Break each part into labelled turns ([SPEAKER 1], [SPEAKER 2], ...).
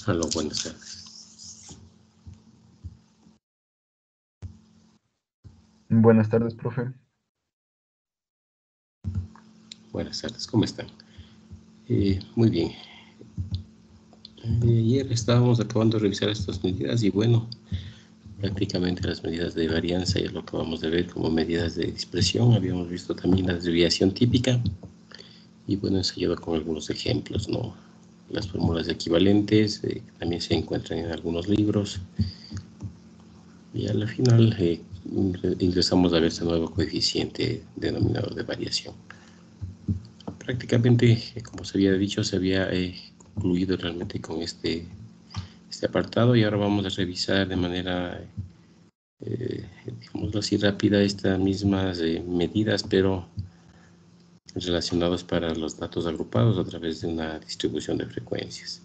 [SPEAKER 1] Aló, buenas tardes.
[SPEAKER 2] Buenas tardes, profe.
[SPEAKER 1] Buenas tardes, ¿cómo están? Muy bien. Ayer estábamos acabando de revisar estas medidas y bueno, prácticamente las medidas de varianza ya lo acabamos de ver como medidas de dispersión. Habíamos visto también la desviación típica y bueno, ensayado con algunos ejemplos, ¿no? Las fórmulas equivalentes también se encuentran en algunos libros y a la final ingresamos a ver este nuevo coeficiente denominado de variación. Prácticamente, como se había dicho, se había concluido realmente con este apartado y ahora vamos a revisar de manera, digámoslo así, rápida estas mismas medidas, pero relacionadas para los datos agrupados a través de una distribución de frecuencias.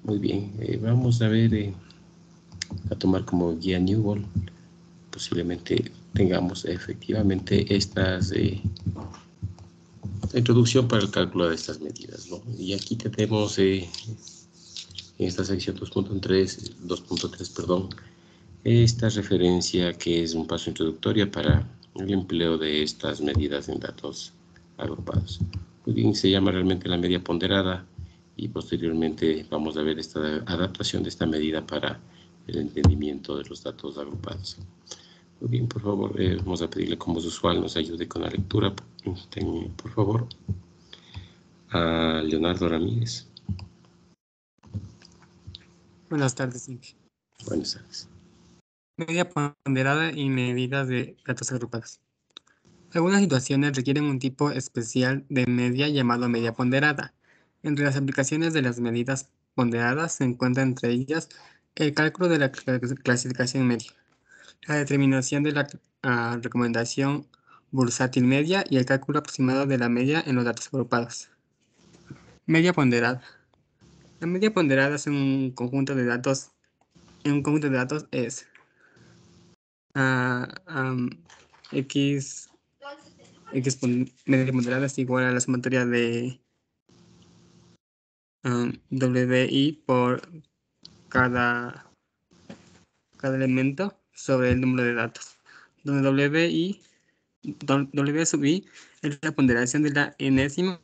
[SPEAKER 1] Muy bien, vamos a ver, a tomar como guía Newell. Posiblemente tengamos efectivamente estas la introducción para el cálculo de estas medidas, ¿no? Y aquí tenemos en esta sección 2.3, perdón, esta referencia que es un paso introductorio para el empleo de estas medidas en datos agrupados. Muy bien, se llama realmente la media ponderada y posteriormente vamos a ver esta adaptación de esta medida para el entendimiento de los datos agrupados. Muy bien, por favor, vamos a pedirle como usual nos ayude con la lectura, por favor, a Leonardo Ramírez.
[SPEAKER 3] Buenas tardes, Inge.
[SPEAKER 1] Buenas tardes.
[SPEAKER 3] Media ponderada y medidas de datos agrupados. Algunas situaciones requieren un tipo especial de media llamado media ponderada. Entre las aplicaciones de las medidas ponderadas se encuentra entre ellas el cálculo de la clasificación media, la determinación de la recomendación bursátil media y el cálculo aproximado de la media en los datos agrupados. Media ponderada. La media ponderada es un conjunto de datos. En un conjunto de datos es media ponderada es igual a la sumatoria de WI por cada elemento sobre el número de datos, donde W sub I es la ponderación de la enésima.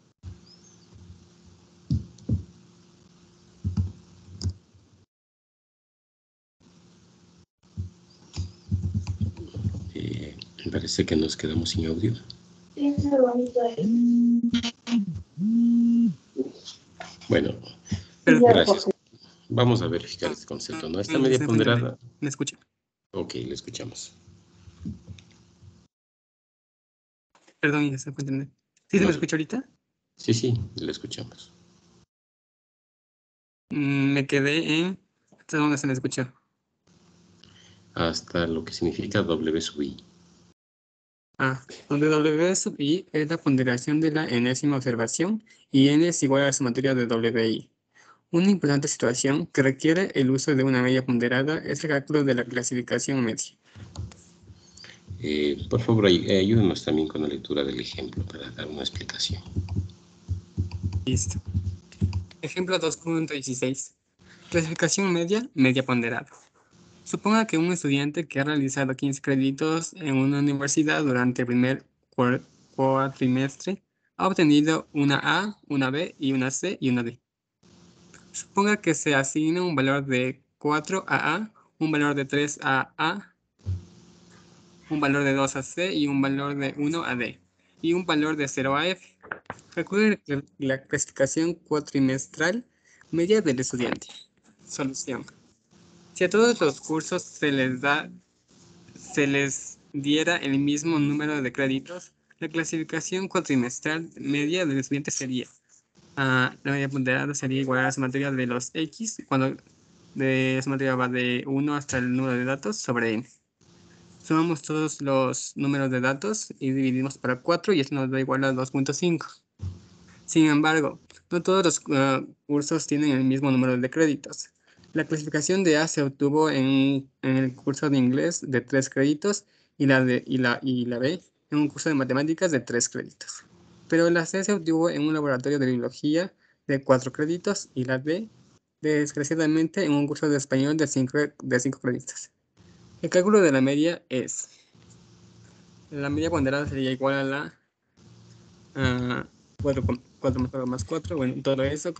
[SPEAKER 1] Me parece que nos quedamos sin audio. Bueno, gracias. Vamos a verificar este concepto, ¿no? Esta media ponderada.
[SPEAKER 3] ¿Me escucha?
[SPEAKER 1] Ok, le escuchamos.
[SPEAKER 3] Perdón, ya se puede entender. ¿Sí se me escucha ahorita?
[SPEAKER 1] Sí, le escuchamos.
[SPEAKER 3] Me quedé en... ¿Hasta dónde se me escuchó?
[SPEAKER 1] Hasta lo que significa W sub I.
[SPEAKER 3] Donde W sub I es la ponderación de la enésima observación y N es igual a la sumatoria de WI. Una importante situación que requiere el uso de una media ponderada es el cálculo de la clasificación media.
[SPEAKER 1] Por favor, ayúdenos también con la lectura del ejemplo para dar una explicación.
[SPEAKER 3] Listo. Ejemplo 2.16. Clasificación media, media ponderada. Suponga que un estudiante que ha realizado 15 créditos en una universidad durante el primer cuatrimestre ha obtenido una A, una B y una C y una D. Suponga que se asigna un valor de 4 a A, un valor de 3 a A, un valor de 2 a C y un valor de 1 a D, y un valor de 0 a F. Calcule la clasificación cuatrimestral media del estudiante. Solución. Si a todos los cursos se les diera el mismo número de créditos, la clasificación cuatrimestral media del estudiante sería la media ponderada sería igual a la sumatoria de los X, cuando de sumatoria va de 1 hasta el número de datos sobre N. Sumamos todos los números de datos y dividimos para 4 y esto nos da igual a 2.5. Sin embargo, no todos los cursos tienen el mismo número de créditos. La clasificación de A se obtuvo en el curso de inglés de 3 créditos y la B en un curso de matemáticas de 3 créditos. Pero la C se obtuvo en un laboratorio de biología de 4 créditos y la D desgraciadamente en un curso de español de 5 créditos. El cálculo de la media es, la media ponderada sería igual a la 4 más 4, bueno, todo eso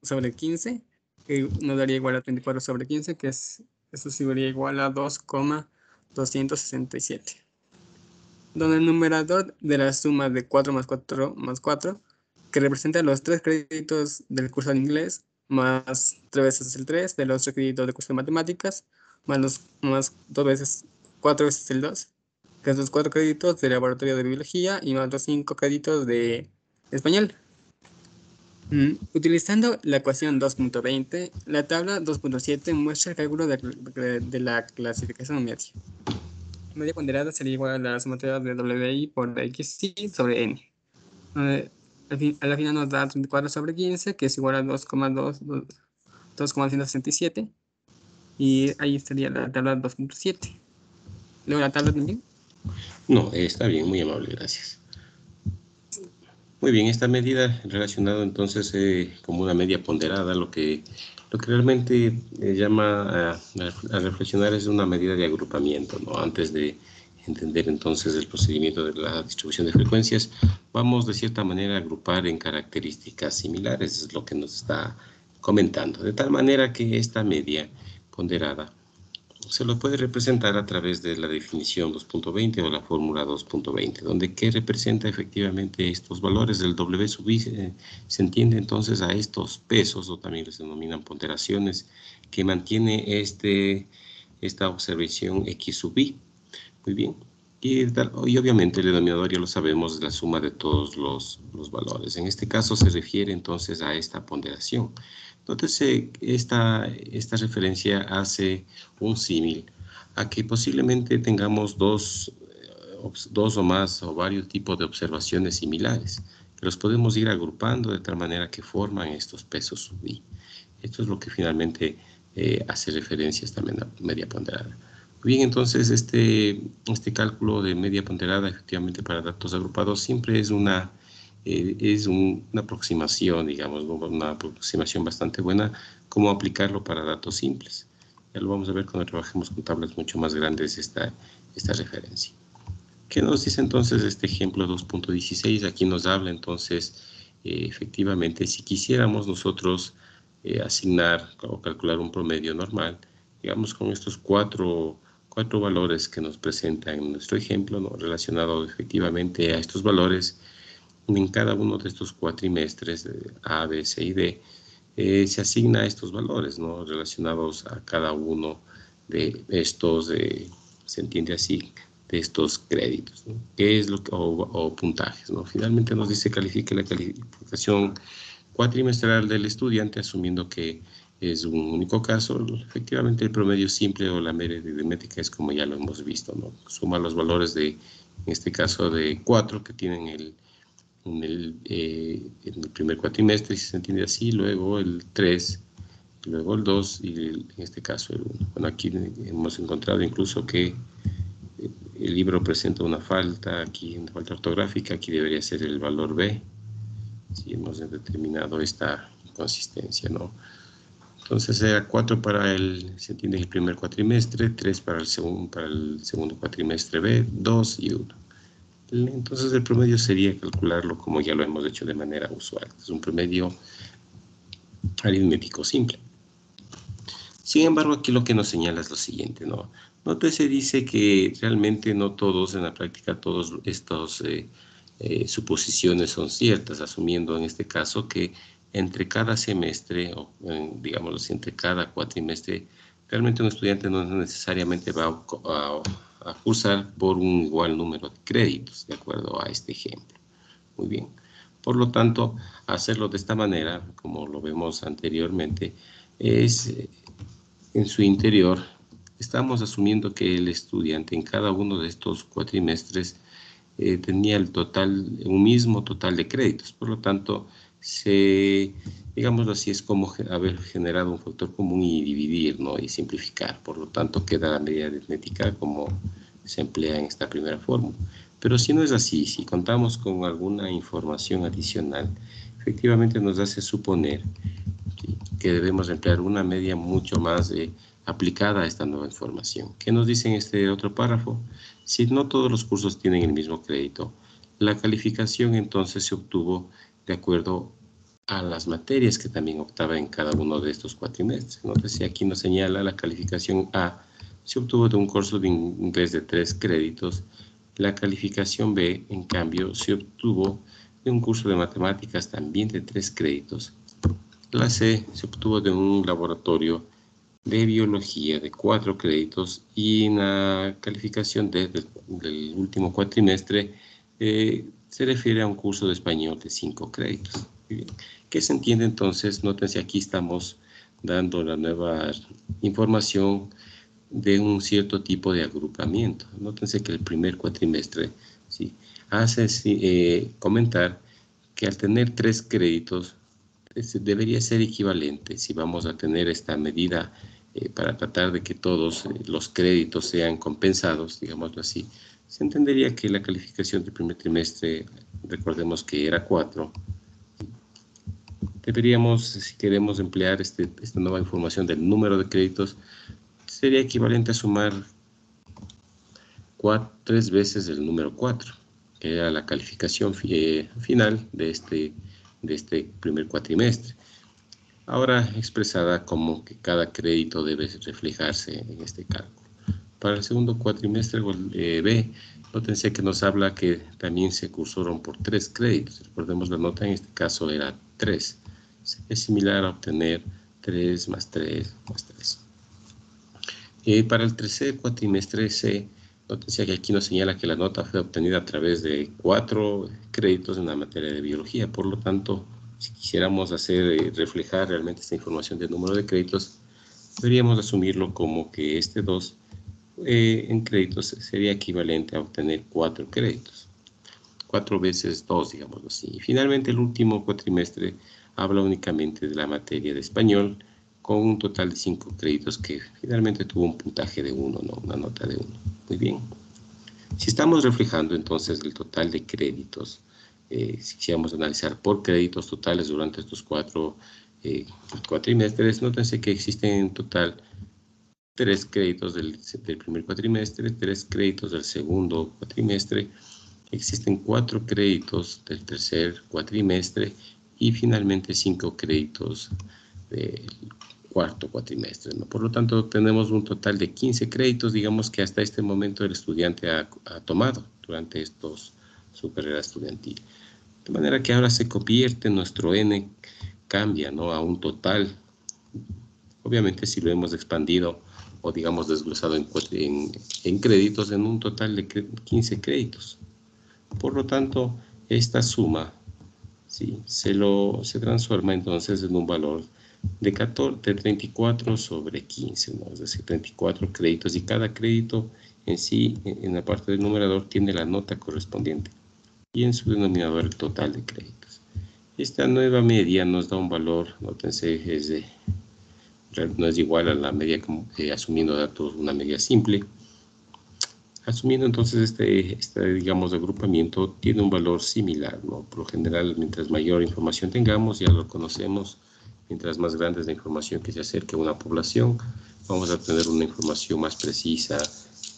[SPEAKER 3] sobre 15, que nos daría igual a 34 sobre 15, que es, eso sería igual a 2,267. Donde el numerador de la suma de 4 más 4 más 4, que representa los 3 créditos del curso de inglés, más 3 veces el 3 de los 3 créditos del curso de matemáticas, más 2 veces, 4 veces el 2, que son los 4 créditos de laboratorio de biología, y más los 5 créditos de español. Utilizando la ecuación 2.20, la tabla 2.7 muestra el cálculo de la clasificación media. Media ponderada sería igual a la sumatoria de WI por XY sobre N. A la final nos da 34 sobre 15, que es igual a 2,167. Y ahí estaría la tabla 2.7. Luego la tabla también.
[SPEAKER 1] No, está bien, muy amable, gracias. Muy bien, esta medida relacionada entonces como una media ponderada, lo que realmente llama a reflexionar es una medida de agrupamiento, ¿no? Antes de entender entonces el procedimiento de la distribución de frecuencias, vamos de cierta manera a agrupar en características similares, es lo que nos está comentando, de tal manera que esta media ponderada se lo puede representar a través de la definición 2.20 o la fórmula 2.20, donde ¿qué representa efectivamente estos valores del W sub I? Se entiende entonces a estos pesos, o también se denominan ponderaciones, que mantiene esta observación X sub I. Muy bien. Y obviamente el denominador ya lo sabemos, es la suma de todos los valores. En este caso se refiere entonces a esta ponderación. Entonces esta referencia hace un símil a que posiblemente tengamos dos o más o varios tipos de observaciones similares, que los podemos ir agrupando de tal manera que forman estos pesos sub I. Esto es lo que finalmente hace referencia a esta media ponderada. Bien, entonces este cálculo de media ponderada efectivamente para datos agrupados siempre es una aproximación, digamos, una aproximación bastante buena, cómo aplicarlo para datos simples. Ya lo vamos a ver cuando trabajemos con tablas mucho más grandes esta referencia. ¿Qué nos dice entonces este ejemplo 2.16? Aquí nos habla entonces efectivamente si quisiéramos nosotros asignar o calcular un promedio normal, digamos con estos cuatro valores que nos presentan en nuestro ejemplo, ¿no? Relacionado efectivamente a estos valores, en cada uno de estos cuatrimestres, A, B, C y D, se asigna estos valores, ¿no? Relacionados a cada uno de estos, se entiende así, de estos créditos, ¿no? ¿Qué es lo que, o puntajes, ¿no? Finalmente nos dice califique la calificación cuatrimestral del estudiante, asumiendo que es un único caso. Efectivamente el promedio simple o la media aritmética es como ya lo hemos visto, ¿no? Suma los valores de, en este caso de 4 que tienen en el primer cuatrimestre, si se entiende así, luego el 3, luego el 2 y en este caso el 1. Bueno, aquí hemos encontrado incluso que el libro presenta una falta, aquí una falta ortográfica, aquí debería ser el valor B, si hemos determinado esta consistencia, ¿no? Entonces era 4 para se entiende el primer cuatrimestre, 3 para el segundo cuatrimestre B, 2 y 1. Entonces el promedio sería calcularlo como ya lo hemos hecho de manera usual. Es un promedio aritmético simple. Sin embargo, aquí lo que nos señala es lo siguiente, ¿no? Nótese, dice que realmente no todos, en la práctica, todos estos suposiciones son ciertas, asumiendo en este caso que entre cada semestre, o digámoslo así, entre cada cuatrimestre, realmente un estudiante no necesariamente va a cursar por un igual número de créditos, de acuerdo a este ejemplo. Muy bien. Por lo tanto, hacerlo de esta manera, como lo vemos anteriormente, es en su interior, estamos asumiendo que el estudiante en cada uno de estos cuatrimestres tenía un mismo total de créditos. Por lo tanto, digámoslo así, es como haber generado un factor común y dividir, ¿no? Y simplificar. Por lo tanto, queda la medida aritmética como se emplea en esta primera fórmula. Pero si no es así, si contamos con alguna información adicional, efectivamente nos hace suponer ¿sí? Que debemos emplear una media mucho más aplicada a esta nueva información. ¿Qué nos dice en este otro párrafo? Si no todos los cursos tienen el mismo crédito, la calificación entonces se obtuvo de acuerdo a las materias que también optaba en cada uno de estos cuatrimestres. Entonces, aquí nos señala la calificación A se obtuvo de un curso de inglés de 3 créditos. La calificación B, en cambio, se obtuvo de un curso de matemáticas también de 3 créditos. La C se obtuvo de un laboratorio de biología de 4 créditos y en la calificación D del último cuatrimestre se refiere a un curso de español de 5 créditos. ¿Qué se entiende entonces? Nótense, aquí estamos dando la nueva información de un cierto tipo de agrupamiento. Nótense que el primer cuatrimestre ¿sí? hace comentar que al tener 3 créditos debería ser equivalente si vamos a tener esta medida para tratar de que todos los créditos sean compensados, digámoslo así. Se entendería que la calificación del primer trimestre, recordemos que era 4, deberíamos, si queremos emplear esta nueva información del número de créditos, sería equivalente a sumar 3 veces el número 4, que era la calificación final de este primer cuatrimestre. Ahora expresada como que cada crédito debe reflejarse en este cálculo. Para el segundo cuatrimestre B, nótense que nos habla que también se cursaron por 3 créditos. Recordemos la nota en este caso era 3. Es similar a obtener 3 más 3 más 3. Para el tercer cuatrimestre C, nótense que aquí nos señala que la nota fue obtenida a través de 4 créditos en la materia de biología. Por lo tanto, si quisiéramos hacer reflejar realmente esta información del número de créditos, deberíamos asumirlo como que este 2 en créditos sería equivalente a obtener 4 créditos. 4 veces 2, digámoslo así. Y finalmente, el último cuatrimestre habla únicamente de la materia de español, con un total de 5 créditos que finalmente tuvo un puntaje de 1, ¿no? Una nota de 1. Muy bien. Si estamos reflejando entonces el total de créditos, si quisiéramos analizar por créditos totales durante estos 4 cuatrimestres, nótense que existen en total 3 créditos del primer cuatrimestre, 3 créditos del segundo cuatrimestre, existen 4 créditos del tercer cuatrimestre y finalmente 5 créditos del cuarto cuatrimestre, ¿no? Por lo tanto, tenemos un total de 15 créditos, digamos que hasta este momento el estudiante ha tomado durante su carrera estudiantil. De manera que ahora se convierte nuestro N, cambia, ¿no? A un total. Obviamente, si lo hemos expandido o, digamos, desglosado en créditos, en un total de 15 créditos. Por lo tanto, esta suma ¿sí? se transforma entonces en un valor de 34 sobre 15, ¿no? Es decir, 34 créditos, y cada crédito en sí, en la parte del numerador, tiene la nota correspondiente y en su denominador el total de créditos. Esta nueva media nos da un valor, nótense, no es igual a la media asumiendo datos, una media simple. Asumiendo entonces digamos, agrupamiento tiene un valor similar, ¿no? Por lo general, mientras mayor información tengamos, ya lo conocemos, mientras más grande es la información que se acerque a una población, vamos a tener una información más precisa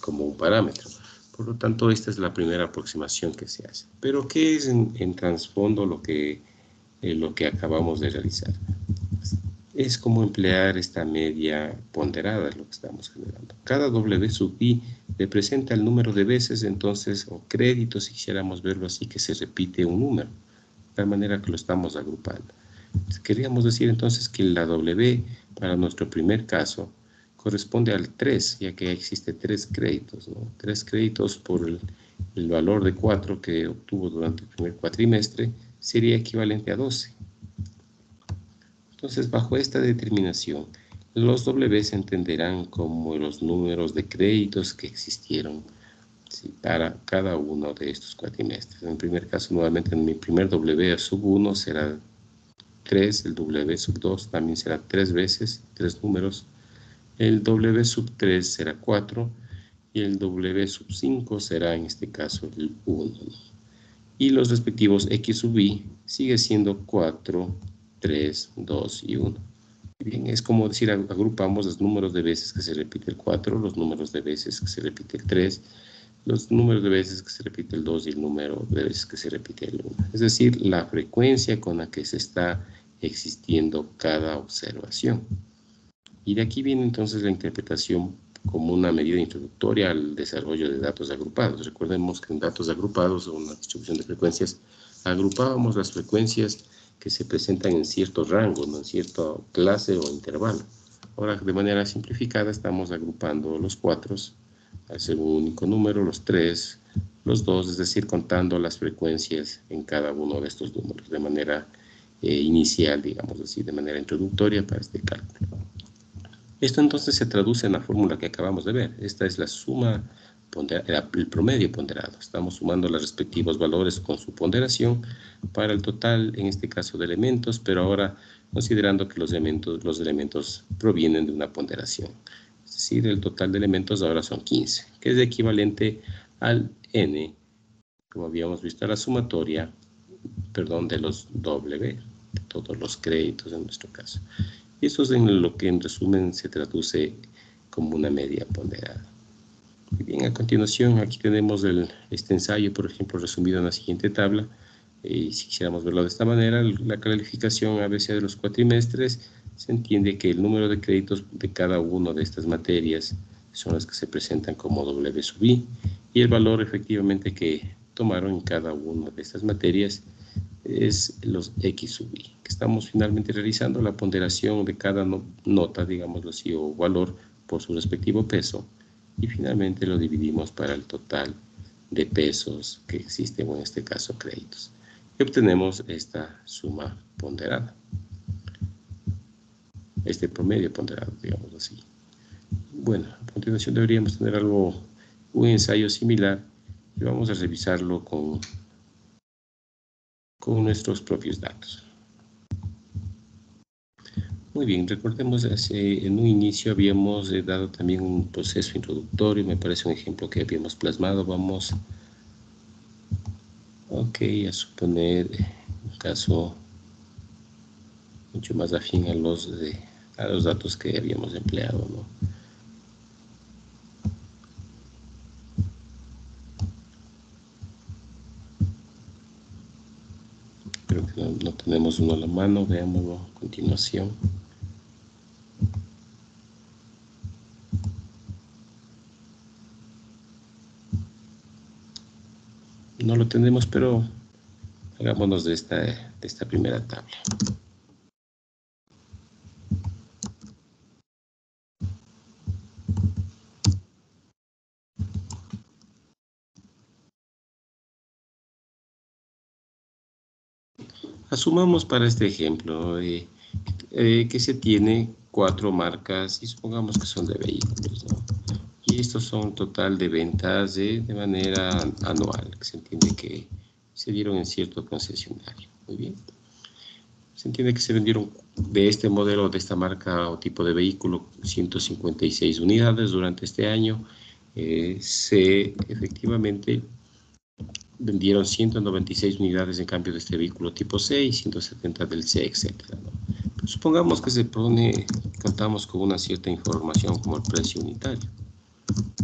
[SPEAKER 1] como un parámetro. Por lo tanto, esta es la primera aproximación que se hace. Pero, ¿qué es en trasfondo lo que acabamos de realizar? Es como emplear esta media ponderada, lo que estamos generando. Cada W sub I representa el número de veces, entonces, o créditos, si quisiéramos verlo así, que se repite un número, de la manera que lo estamos agrupando. Queríamos decir entonces que la W, para nuestro primer caso, corresponde al 3, ya que existe 3 créditos, ¿no? 3 créditos por el valor de 4 que obtuvo durante el primer cuatrimestre, sería equivalente a 12. Entonces, bajo esta determinación, los W se entenderán como los números de créditos que existieron, ¿sí? Para cada uno de estos cuatrimestres. En el primer caso, nuevamente, en mi primer W sub 1 será 3, el W sub 2 también será 3 veces, 3 números, el W sub 3 será 4 y el W sub 5 será en este caso el 1. Y los respectivos X sub I sigue siendo 4, 3, 2 y 1. Bien, es como decir, agrupamos los números de veces que se repite el 4, los números de veces que se repite el 3, los números de veces que se repite el 2 y el número de veces que se repite el 1. Es decir, la frecuencia con la que se está existiendo cada observación. Y de aquí viene entonces la interpretación como una medida introductoria al desarrollo de datos agrupados. Recordemos que en datos agrupados o una distribución de frecuencias, agrupábamos las frecuencias que se presentan en cierto rango, ¿no? En cierta clase o intervalo. Ahora, de manera simplificada, estamos agrupando los 4 al ser un único número, los 3, los 2, es decir, contando las frecuencias en cada uno de estos números de manera inicial, digamos así, de manera introductoria para este cálculo. Esto entonces se traduce en la fórmula que acabamos de ver. Esta es la suma ponderada, el promedio ponderado. Estamos sumando los respectivos valores con su ponderación para el total, en este caso, de elementos, pero ahora considerando que los elementos provienen de una ponderación. Es decir, el total de elementos ahora son 15, que es equivalente al n, como habíamos visto, a la sumatoria, perdón, de los W, de todos los créditos en nuestro caso. Y eso es en lo que en resumen se traduce como una media ponderada. Muy bien, a continuación aquí tenemos este ensayo, por ejemplo, resumido en la siguiente tabla. Si quisiéramos verlo de esta manera, la calificación ABC de los cuatrimestres, se entiende que el número de créditos de cada una de estas materias son las que se presentan como W sub I, y el valor efectivamente que tomaron en cada una de estas materias es los X sub I, que estamos finalmente realizando la ponderación de cada nota, digámoslo así, o valor por su respectivo peso, y finalmente lo dividimos para el total de pesos que existen, o en este caso créditos. Y obtenemos esta suma ponderada, este promedio ponderado, digámoslo así. Bueno, a continuación deberíamos tener un ensayo similar, y vamos a revisarlo con nuestros propios datos. Muy bien, recordemos en un inicio habíamos dado también un proceso introductorio, me parece un ejemplo que habíamos plasmado. Vamos a suponer un caso mucho más afín a los datos que habíamos empleado, ¿no? Creo que no tenemos uno a la mano, veámoslo a continuación. No lo tenemos, pero hagámonos de esta primera tabla. Asumamos para este ejemplo que se tiene 4 marcas y supongamos que son de vehículos, ¿no? Y estos son total de ventas de manera anual, que se entiende que se dieron en cierto concesionario. Muy bien. Se entiende que se vendieron de este modelo, de esta marca o tipo de vehículo, 156 unidades durante este año. Efectivamente vendieron 196 unidades en cambio de este vehículo tipo C y 170 del C, etc., ¿no? Supongamos que contamos con una cierta información como el precio unitario.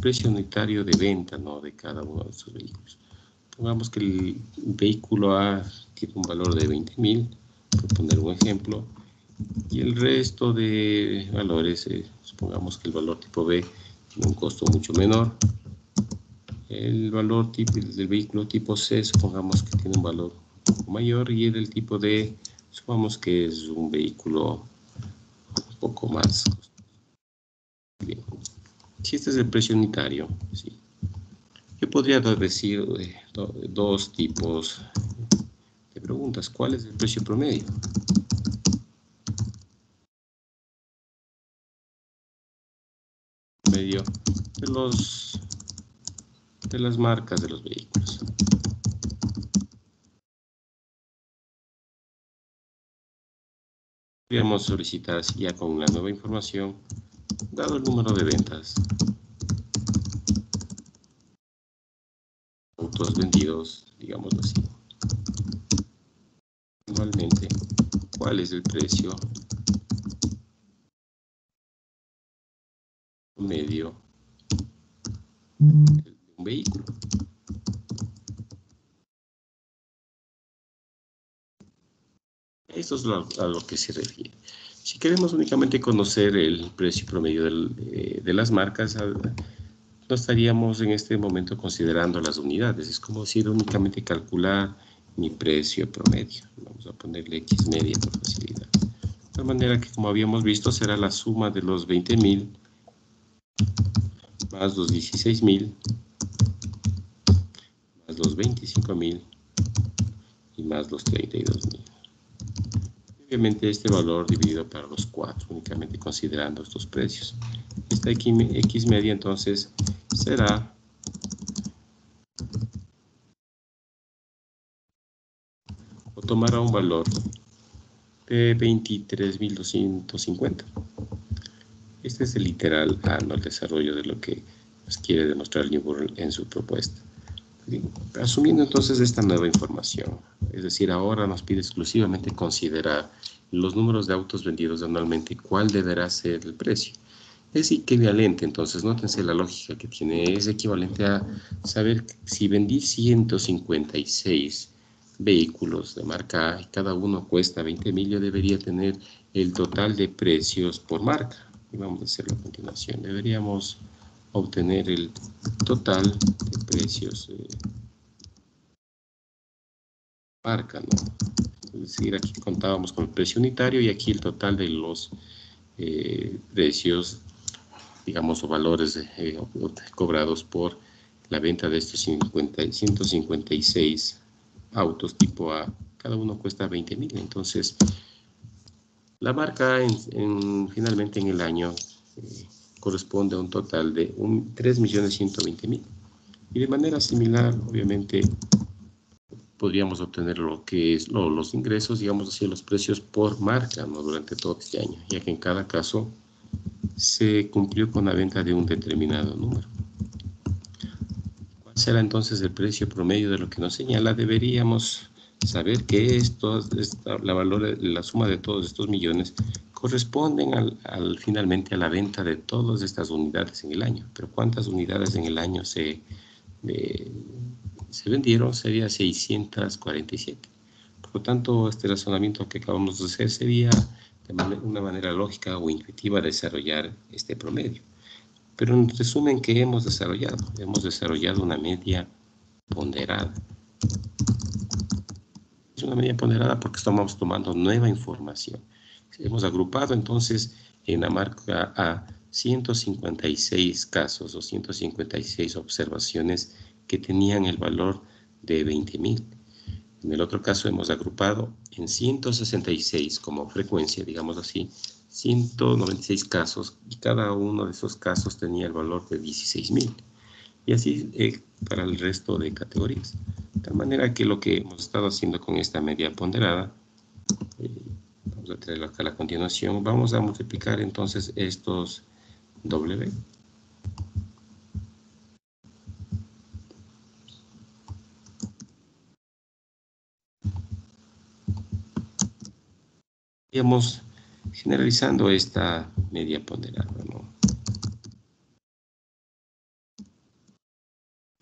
[SPEAKER 1] Precio unitario de venta, ¿no?, de cada uno de estos vehículos. Pongamos que el vehículo A tiene un valor de 20.000, por poner un ejemplo, y el resto de valores, supongamos que el valor tipo B tiene un costo mucho menor. El valor del vehículo tipo C, supongamos que tiene un valor un poco mayor, y el del tipo D, supongamos que es un vehículo un poco más costoso. Bien. Si este es el precio unitario, ¿sí?, yo podría decir dos tipos de preguntas. ¿Cuál es el precio promedio? Promedio de las marcas de los vehículos. Podríamos solicitar, ya con la nueva información, dado el número de ventas, autos vendidos, digámoslo así, anualmente, ¿cuál es el precio promedio de un vehículo. Esto es a lo que se refiere. Si queremos únicamente conocer el precio promedio de las marcas, no estaríamos en este momento considerando las unidades. Es como decir únicamente calcular mi precio promedio. Vamos a ponerle X media por facilidad. De tal manera que, como habíamos visto, será la suma de los 20.000 más los 16.000 más los 25.000 y más los 32.000. Obviamente este valor dividido para los 4, únicamente considerando estos precios. Esta X media entonces será o tomará un valor de 23.250. Este es el literal el desarrollo de lo que nos quiere demostrar Newburgh en su propuesta. Asumiendo entonces esta nueva información, es decir, ahora nos pide exclusivamente considerar los números de autos vendidos anualmente, cuál deberá ser el precio. Es equivalente, entonces, nótense la lógica que tiene, es equivalente a saber si vendí 156 vehículos de marca A y cada uno cuesta 20.000, yo debería tener el total de precios por marca. Y vamos a hacerlo a continuación. Deberíamos obtener el total de precios marca, ¿no? Es decir, aquí contábamos con el precio unitario y aquí el total de los precios, digamos, o valores cobrados por la venta de estos 156 autos tipo A. Cada uno cuesta 20.000. Entonces, la marca finalmente en el año corresponde a un total de 3.120.000. Y de manera similar, obviamente, podríamos obtener lo que es los ingresos, digamos así, los precios por marca, ¿no? Durante todo este año, ya que en cada caso se cumplió con la venta de un determinado número. ¿Cuál será entonces el precio promedio de lo que nos señala? Deberíamos saber que la suma de todos estos millones corresponden finalmente a la venta de todas estas unidades en el año. Pero ¿cuántas unidades en el año se vendieron? Sería 647. Por lo tanto, este razonamiento que acabamos de hacer sería de una manera lógica o intuitiva desarrollar este promedio. Pero en resumen, ¿qué hemos desarrollado? Hemos desarrollado una media ponderada. Es una media ponderada porque estamos tomando nueva información. Hemos agrupado entonces en la marca A 156 casos o 156 observaciones que tenían el valor de 20.000. En el otro caso hemos agrupado en 166 como frecuencia, digamos así, 196 casos y cada uno de esos casos tenía el valor de 16.000. Y así para el resto de categorías. De tal manera que lo que hemos estado haciendo con esta media ponderada, vamos a traerlo acá a la continuación, vamos a multiplicar entonces estos W. Estamos generalizando esta media ponderada, ¿no?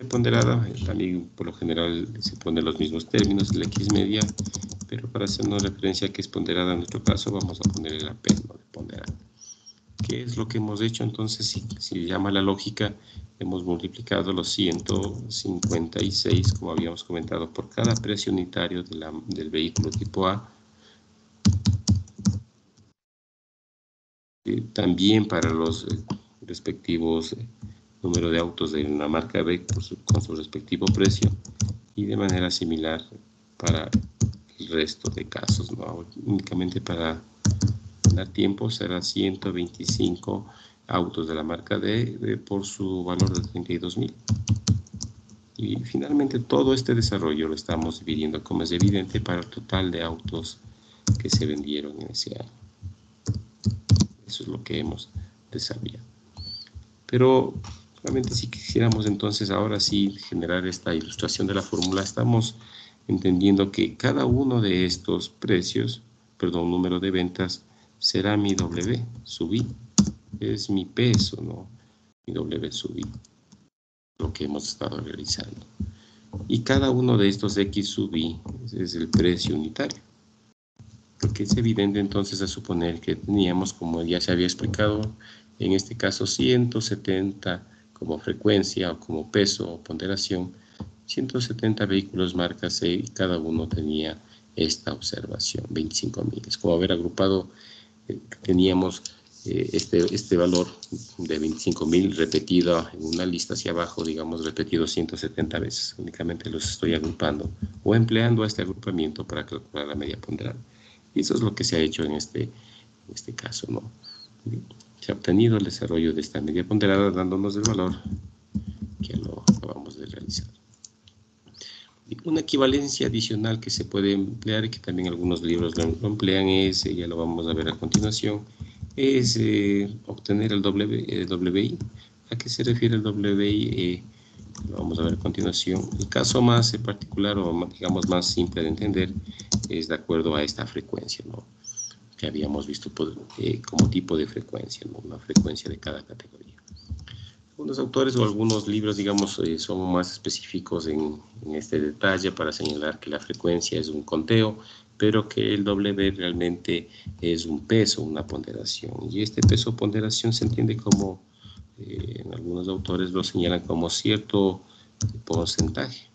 [SPEAKER 1] Ponderada, también por lo general se ponen los mismos términos, la X media, pero para hacer una referencia a que es ponderada en nuestro caso, vamos a ponerle la P, ¿no? De ponderada. ¿Qué es lo que hemos hecho? Entonces, si llama la lógica, hemos multiplicado los 156, como habíamos comentado, por cada precio unitario del vehículo tipo A. También para los respectivos número de autos de la marca B con su respectivo precio, y de manera similar para el resto de casos, ¿no? Únicamente para ganar tiempo será 125 autos de la marca D por su valor de 32.000. Y finalmente todo este desarrollo lo estamos dividiendo, como es evidente, para el total de autos que se vendieron en ese año. Eso es lo que hemos desarrollado. Pero realmente si quisiéramos entonces ahora sí generar esta ilustración de la fórmula, estamos entendiendo que cada uno de estos precios, número de ventas, será mi W, su I, es mi peso, ¿no? y W sub I, lo que hemos estado realizando. Y cada uno de estos X sub I es el precio unitario. Porque es evidente entonces a suponer que teníamos, como ya se había explicado, en este caso 170 como frecuencia o como peso o ponderación, 170 vehículos marca C y cada uno tenía esta observación, 25.000. Es como haber agrupado, teníamos este valor de 25.000 repetido en una lista hacia abajo, digamos repetido 170 veces. Únicamente los estoy agrupando o empleando a este agrupamiento para calcular la media ponderada. Y eso es lo que se ha hecho en este caso, ¿no? Se ha obtenido el desarrollo de esta media ponderada dándonos el valor que lo acabamos de realizar. Y una equivalencia adicional que se puede emplear y que también algunos libros lo emplean es, ya lo vamos a ver a continuación, es obtener el WI. ¿A qué se refiere el WI? Lo vamos a ver a continuación. El caso más particular o digamos más simple de entender es de acuerdo a esta frecuencia, ¿no? Que habíamos visto como tipo de frecuencia, ¿no? Una frecuencia de cada categoría. Algunos autores o algunos libros, digamos, son más específicos en este detalle para señalar que la frecuencia es un conteo, pero que el W realmente es un peso, una ponderación. Y este peso o ponderación se entiende como, en algunos autores lo señalan como cierto porcentaje.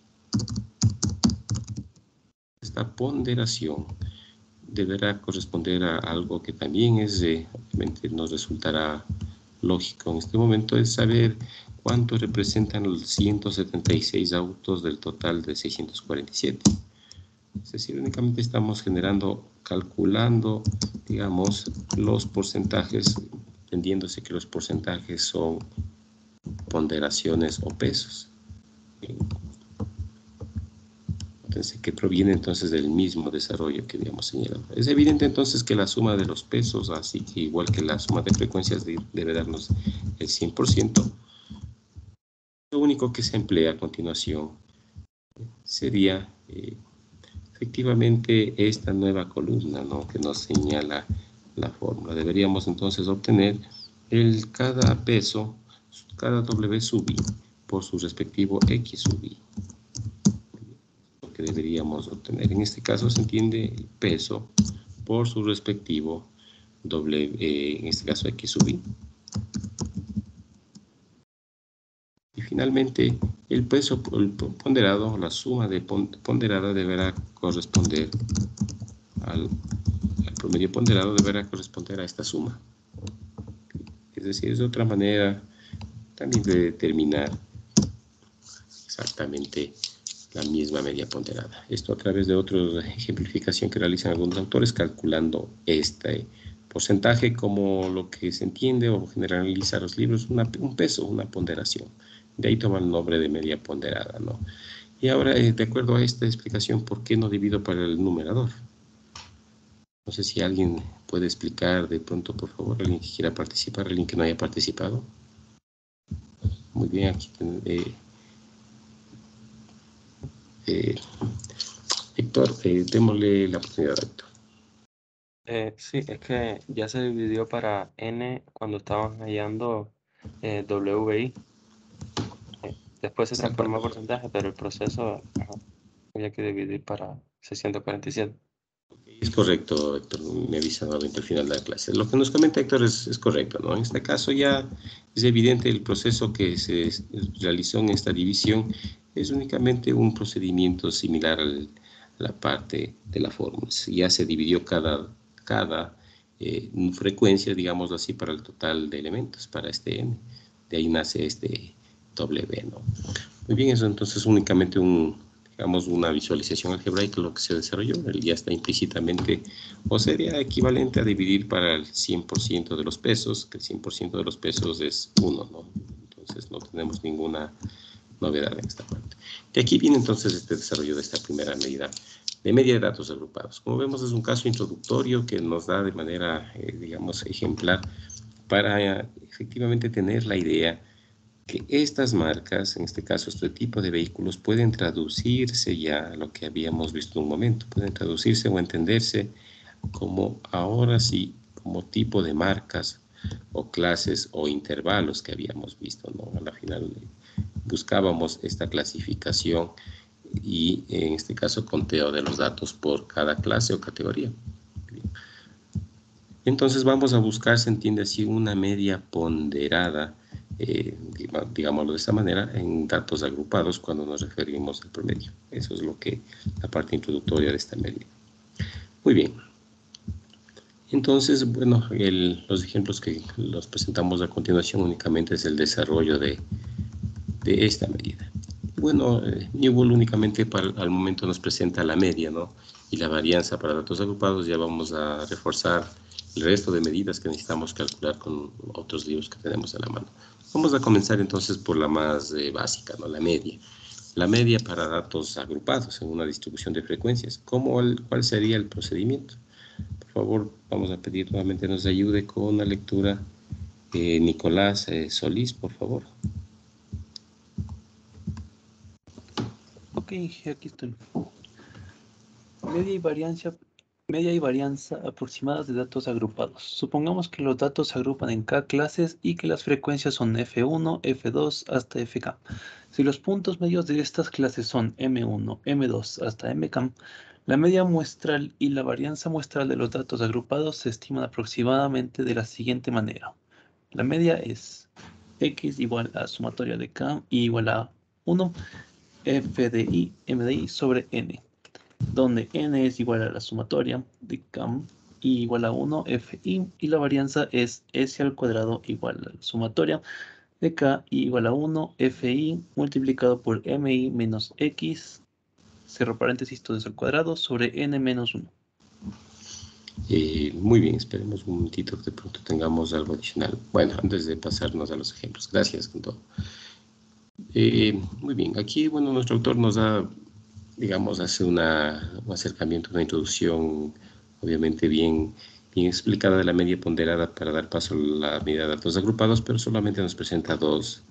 [SPEAKER 1] Esta ponderación deberá corresponder a algo que también es, obviamente nos resultará lógico en este momento, es saber cuánto representan los 176 autos del total de 647. Es decir, únicamente estamos calculando, digamos, los porcentajes, entendiéndose que los porcentajes son ponderaciones o pesos. Que proviene entonces del mismo desarrollo que habíamos señalado. Es evidente entonces que la suma de los pesos, así que igual que la suma de frecuencias, debe darnos el 100%. Lo único que se emplea a continuación sería efectivamente esta nueva columna, ¿no? Que nos señala la fórmula. Deberíamos entonces obtener cada peso, cada W sub I por su respectivo X sub I. Que deberíamos obtener. En este caso se entiende el peso por su respectivo en este caso X sub I. Y finalmente el peso ponderado, la suma de ponderada deberá corresponder al promedio ponderado deberá corresponder a esta suma. Es decir, es otra manera también de determinar exactamente la misma media ponderada. Esto a través de otra ejemplificación que realizan algunos autores calculando este porcentaje como lo que se entiende o generaliza los libros, un peso, una ponderación. De ahí toma el nombre de media ponderada, ¿no? Y ahora, de acuerdo a esta explicación, ¿por qué no divido para el numerador? No sé si alguien puede explicar de pronto, por favor, alguien que quiera participar, alguien que no haya participado. Muy bien, aquí Héctor, démosle la oportunidad a Héctor.
[SPEAKER 2] Sí, es que ya se dividió para N cuando estaban hallando WI. Después se transformó a porcentaje, pero el proceso había que dividir para 647.
[SPEAKER 1] Es correcto, Héctor, me avisa nuevamente al final de la clase. Lo que nos comenta Héctor es correcto, ¿no? En este caso ya es evidente el proceso que se realizó en esta división es únicamente un procedimiento similar a la parte de la fórmula. Ya se dividió cada frecuencia, digámoslo así, para el total de elementos, para este N. De ahí nace este W, ¿no? Muy bien, eso entonces únicamente digamos, una visualización algebraica, lo que se desarrolló, ya está implícitamente, o sería equivalente a dividir para el 100% de los pesos, que el 100% de los pesos es 1, ¿no? Entonces no tenemos ninguna novedad en esta parte. De aquí viene entonces este desarrollo de esta primera medida de media de datos agrupados. Como vemos, es un caso introductorio que nos da de manera, digamos, ejemplar para efectivamente tener la idea que estas marcas, en este caso este tipo de vehículos, pueden traducirse ya a lo que habíamos visto en un momento, pueden traducirse o entenderse como ahora sí, como tipo de marcas o clases o intervalos que habíamos visto, ¿no? Al final buscábamos esta clasificación y en este caso conteo de los datos por cada clase o categoría. Entonces vamos a buscar, se entiende así, una media ponderada, digámoslo de esta manera, en datos agrupados cuando nos referimos al promedio. Eso es lo que la parte introductoria de esta medida. Muy bien. Entonces, bueno, los ejemplos que los presentamos a continuación únicamente es el desarrollo de esta medida. Bueno, Newell únicamente al momento nos presenta la media, ¿no? Y la varianza para datos agrupados. Ya vamos a reforzar el resto de medidas que necesitamos calcular con otros libros que tenemos a la mano. Vamos a comenzar entonces por la más básica, ¿no? La media. La media para datos agrupados en una distribución de frecuencias. ¿Cuál sería el procedimiento? Por favor, vamos a pedir nuevamente nos ayude con la lectura Nicolás Solís, por favor.
[SPEAKER 4] Ok, aquí estoy. Media y varianza aproximadas de datos agrupados. Supongamos que los datos se agrupan en K clases y que las frecuencias son F1, F2 hasta Fk. Si los puntos medios de estas clases son M1, M2 hasta Mk, la media muestral y la varianza muestral de los datos agrupados se estiman aproximadamente de la siguiente manera. La media es X igual a sumatoria de K y igual a 1, F de I, M de I sobre N, donde N es igual a la sumatoria de K y igual a 1 Fi y la varianza es S al cuadrado igual a la sumatoria de K y igual a 1 Fi multiplicado por Mi menos X, cierro paréntesis, todo eso al cuadrado sobre N menos 1.
[SPEAKER 1] Muy bien, esperemos un momentito que de pronto tengamos algo adicional. Bueno, antes de pasarnos a los ejemplos, gracias con todo. Muy bien, aquí, bueno, nuestro autor nos da, digamos, hace un acercamiento, una introducción, obviamente bien explicada de la media ponderada para dar paso a la medida de datos agrupados, pero solamente nos presenta dos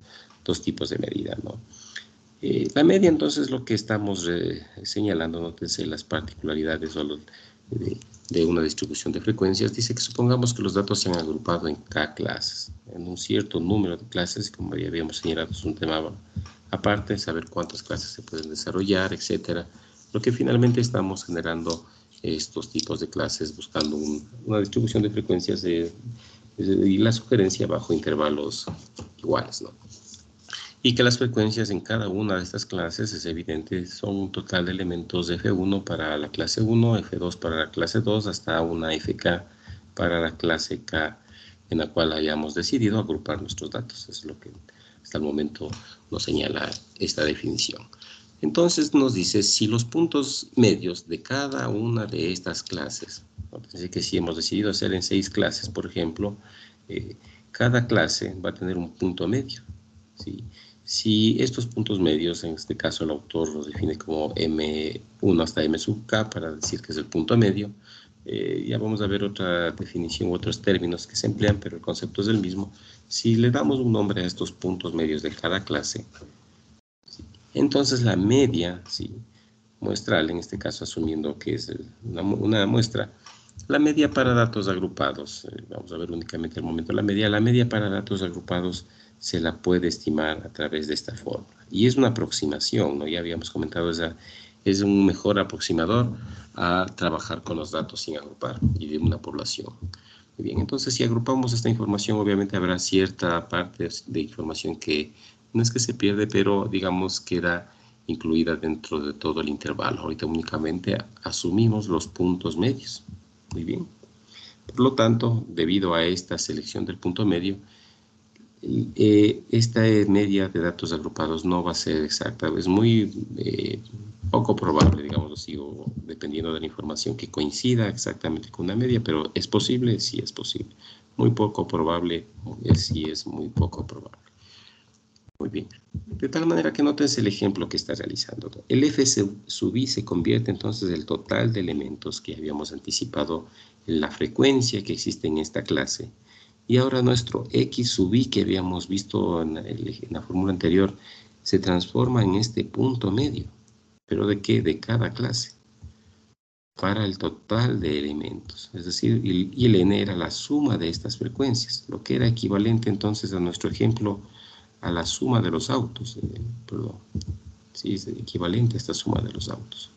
[SPEAKER 1] tipos de medida, ¿no? La media, entonces, lo que estamos señalando, nótense las particularidades de una distribución de frecuencias, dice que supongamos que los datos se han agrupado en K clases, en un cierto número de clases, como ya habíamos señalado, es un tema aparte, saber cuántas clases se pueden desarrollar, etcétera. Lo que finalmente estamos generando estos tipos de clases buscando una distribución de frecuencias y la sugerencia bajo intervalos iguales, ¿no? Y que las frecuencias en cada una de estas clases, es evidente, son un total de elementos de F1 para la clase 1, F2 para la clase 2, hasta una FK para la clase K, en la cual hayamos decidido agrupar nuestros datos. Es lo que hasta el momento nos señala esta definición. Entonces nos dice si los puntos medios de cada una de estas clases, así que si hemos decidido hacer en 6 clases, por ejemplo, cada clase va a tener un punto medio, ¿sí? Si estos puntos medios, en este caso el autor los define como M1 hasta M sub K para decir que es el punto medio, ya vamos a ver otra definición, otros términos que se emplean, pero el concepto es el mismo. Si le damos un nombre a estos puntos medios de cada clase, ¿sí? Entonces la media, ¿sí?, muestral, en este caso asumiendo que es una muestra, la media para datos agrupados, vamos a ver únicamente el momento la media para datos agrupados se la puede estimar a través de esta fórmula. Y es una aproximación, ¿no? Ya habíamos comentado, es un mejor aproximador a trabajar con los datos sin agrupar y de una población. Muy bien, entonces si agrupamos esta información, obviamente habrá cierta parte de información que no es que se pierde, pero digamos queda incluida dentro de todo el intervalo. Ahorita únicamente asumimos los puntos medios. Muy bien. Por lo tanto, debido a esta selección del punto medio, esta media de datos agrupados no va a ser exacta. Es muy poco probable, digamos así, o dependiendo de la información, que coincida exactamente con una media, pero ¿es posible? Sí, es posible. Muy poco probable, sí es muy poco probable. Muy bien. De tal manera que notes el ejemplo que está realizando. El F sub I se convierte entonces en el total de elementos que habíamos anticipado en la frecuencia que existe en esta clase. Y ahora nuestro X sub I que habíamos visto en la fórmula anterior se transforma en este punto medio. ¿Pero de qué? De cada clase. para el total de elementos. Es decir, y el n era la suma de estas frecuencias, lo que era equivalente entonces a nuestro ejemplo a la suma de los autos. Perdón. Sí, es equivalente a esta suma de los autos.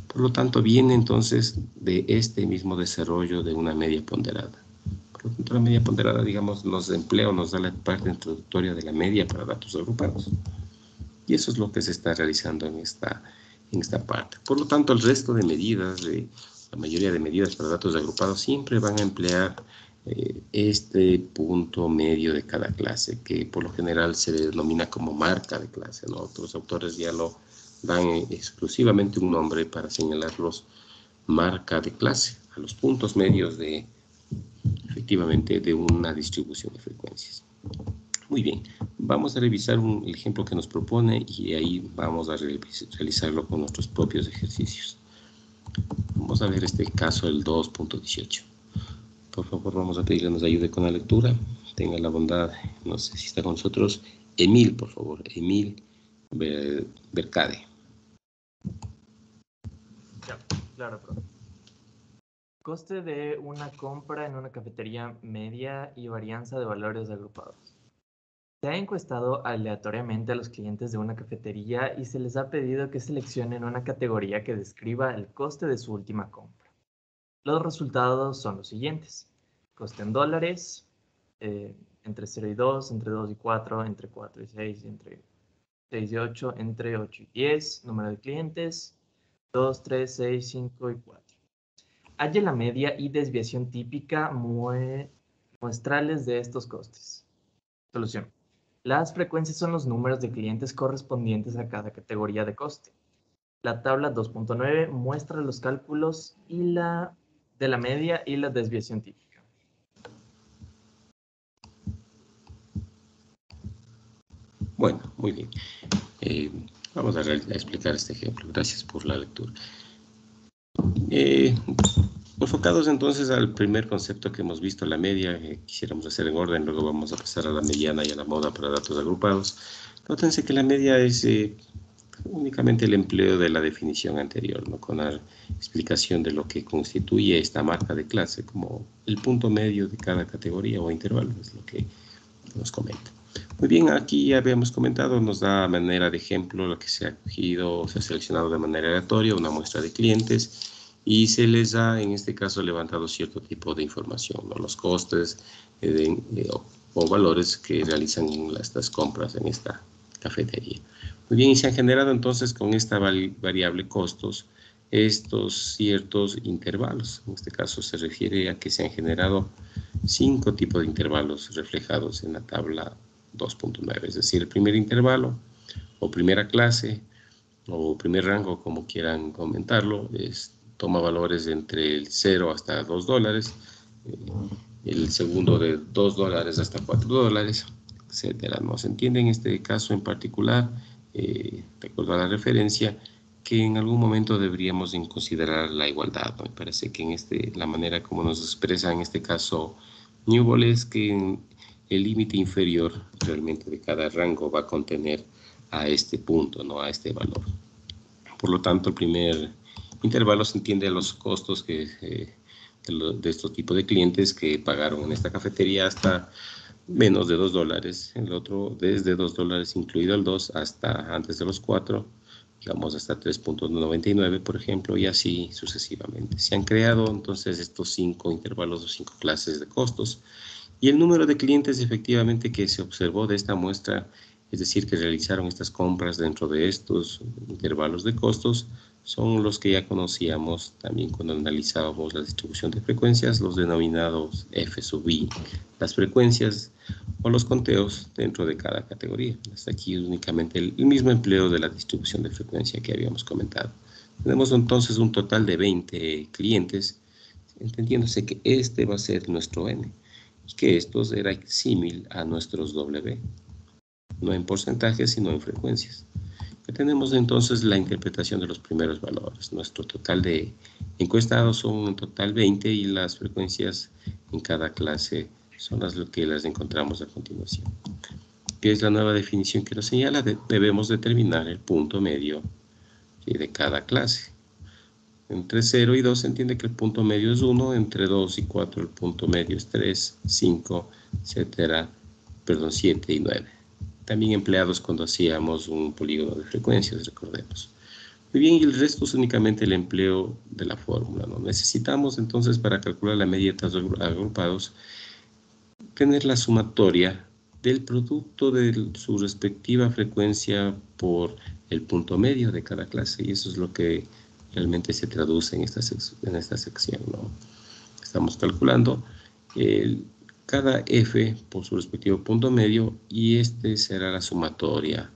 [SPEAKER 1] Por lo tanto, viene entonces de este mismo desarrollo de una media ponderada. Por lo tanto, la media ponderada, digamos, nos emplea o nos da la parte introductoria de la media para datos agrupados. Y eso es lo que se está realizando en esta parte. Por lo tanto, el resto de medidas, la mayoría de medidas para datos agrupados, siempre van a emplear este punto medio de cada clase, que por lo general se denomina como marca de clase, ¿no? Otros autores ya lo dan exclusivamente un nombre para señalarlos marca de clase, a los puntos medios efectivamente, de una distribución de frecuencias. Muy bien, vamos a revisar el ejemplo que nos propone y ahí vamos a realizarlo con nuestros propios ejercicios. Vamos a ver este caso, el 2.18. Por favor, vamos a pedirle que nos ayude con la lectura. Tenga la bondad, no sé si está con nosotros, Emil, por favor, Emil Bercade.
[SPEAKER 5] Ya, claro, profe. Coste de una compra en una cafetería media y varianza de valores agrupados. Se ha encuestado aleatoriamente a los clientes de una cafetería y se les ha pedido que seleccionen una categoría que describa el coste de su última compra. Los resultados son los siguientes. Coste en dólares, entre 0 y 2, entre 2 y 4, entre 4 y 6, entre 6 y 8, entre 8 y 10, número de clientes, 2, 3, 6, 5 y 4. Halle la media y desviación típica muestrales de estos costes. Solución. Las frecuencias son los números de clientes correspondientes a cada categoría de coste. La tabla 2.9 muestra los cálculos de la media y la desviación típica.
[SPEAKER 1] Bueno, muy bien. Vamos a explicar este ejemplo. Gracias por la lectura. Enfocados entonces al primer concepto que hemos visto, la media, quisiéramos hacer en orden, luego vamos a pasar a la mediana y a la moda para datos agrupados. Nótense que la media es únicamente el empleo de la definición anterior, ¿no? Con la explicación de lo que constituye esta marca de clase como el punto medio de cada categoría o intervalo, es lo que nos comenta. Muy bien, aquí ya habíamos comentado, nos da a manera de ejemplo lo que se ha cogido, se ha seleccionado de manera aleatoria una muestra de clientes y se les ha, en este caso, levantado cierto tipo de información, ¿no? Los costes o valores que realizan estas compras en esta cafetería. Muy bien, y se han generado entonces con esta variable costos estos ciertos intervalos. En este caso se refiere a que se han generado 5 tipos de intervalos reflejados en la tabla 2.9, es decir, el primer intervalo o primera clase o primer rango, como quieran comentarlo, toma valores entre el 0 hasta $2, el segundo de $2 hasta $4, etcétera. ¿No se entiende en este caso en particular, de acuerdo a la referencia, que en algún momento deberíamos considerar la igualdad, ¿no? Me parece que la manera como nos expresa en este caso Newbold es que el límite inferior realmente de cada rango va a contener a este punto, ¿no? A este valor. Por lo tanto, el primer intervalo se entiende a los costos de estos tipos de clientes que pagaron en esta cafetería hasta menos de $2, el otro desde $2 incluido el 2 hasta antes de los 4, digamos hasta 3.99 por ejemplo, y así sucesivamente. Se han creado entonces estos 5 intervalos o 5 clases de costos y el número de clientes efectivamente que se observó de esta muestra, es decir, que realizaron estas compras dentro de estos intervalos de costos, son los que ya conocíamos también cuando analizábamos la distribución de frecuencias, los denominados F sub I, las frecuencias o los conteos dentro de cada categoría. Hasta aquí únicamente el mismo empleo de la distribución de frecuencia que habíamos comentado. Tenemos entonces un total de 20 clientes, entendiéndose que este va a ser nuestro N, y que esto será símil a nuestros W, no en porcentajes, sino en frecuencias. Tenemos entonces la interpretación de los primeros valores. Nuestro total de encuestados son en total 20 y las frecuencias en cada clase son las que las encontramos a continuación. ¿Qué es la nueva definición que nos señala? Debemos determinar el punto medio de cada clase. Entre 0 y 2 se entiende que el punto medio es 1, entre 2 y 4 el punto medio es 3, 5, etcétera, perdón, 7 y 9. También empleados cuando hacíamos un polígono de frecuencias, recordemos. Muy bien, y el resto es únicamente el empleo de la fórmula, ¿no? Necesitamos entonces para calcular la media de datos agrupados tener la sumatoria del producto de su respectiva frecuencia por el punto medio de cada clase, y eso es lo que realmente se traduce en esta sección, ¿no? Estamos calculando cada f por su respectivo punto medio, y este será la sumatoria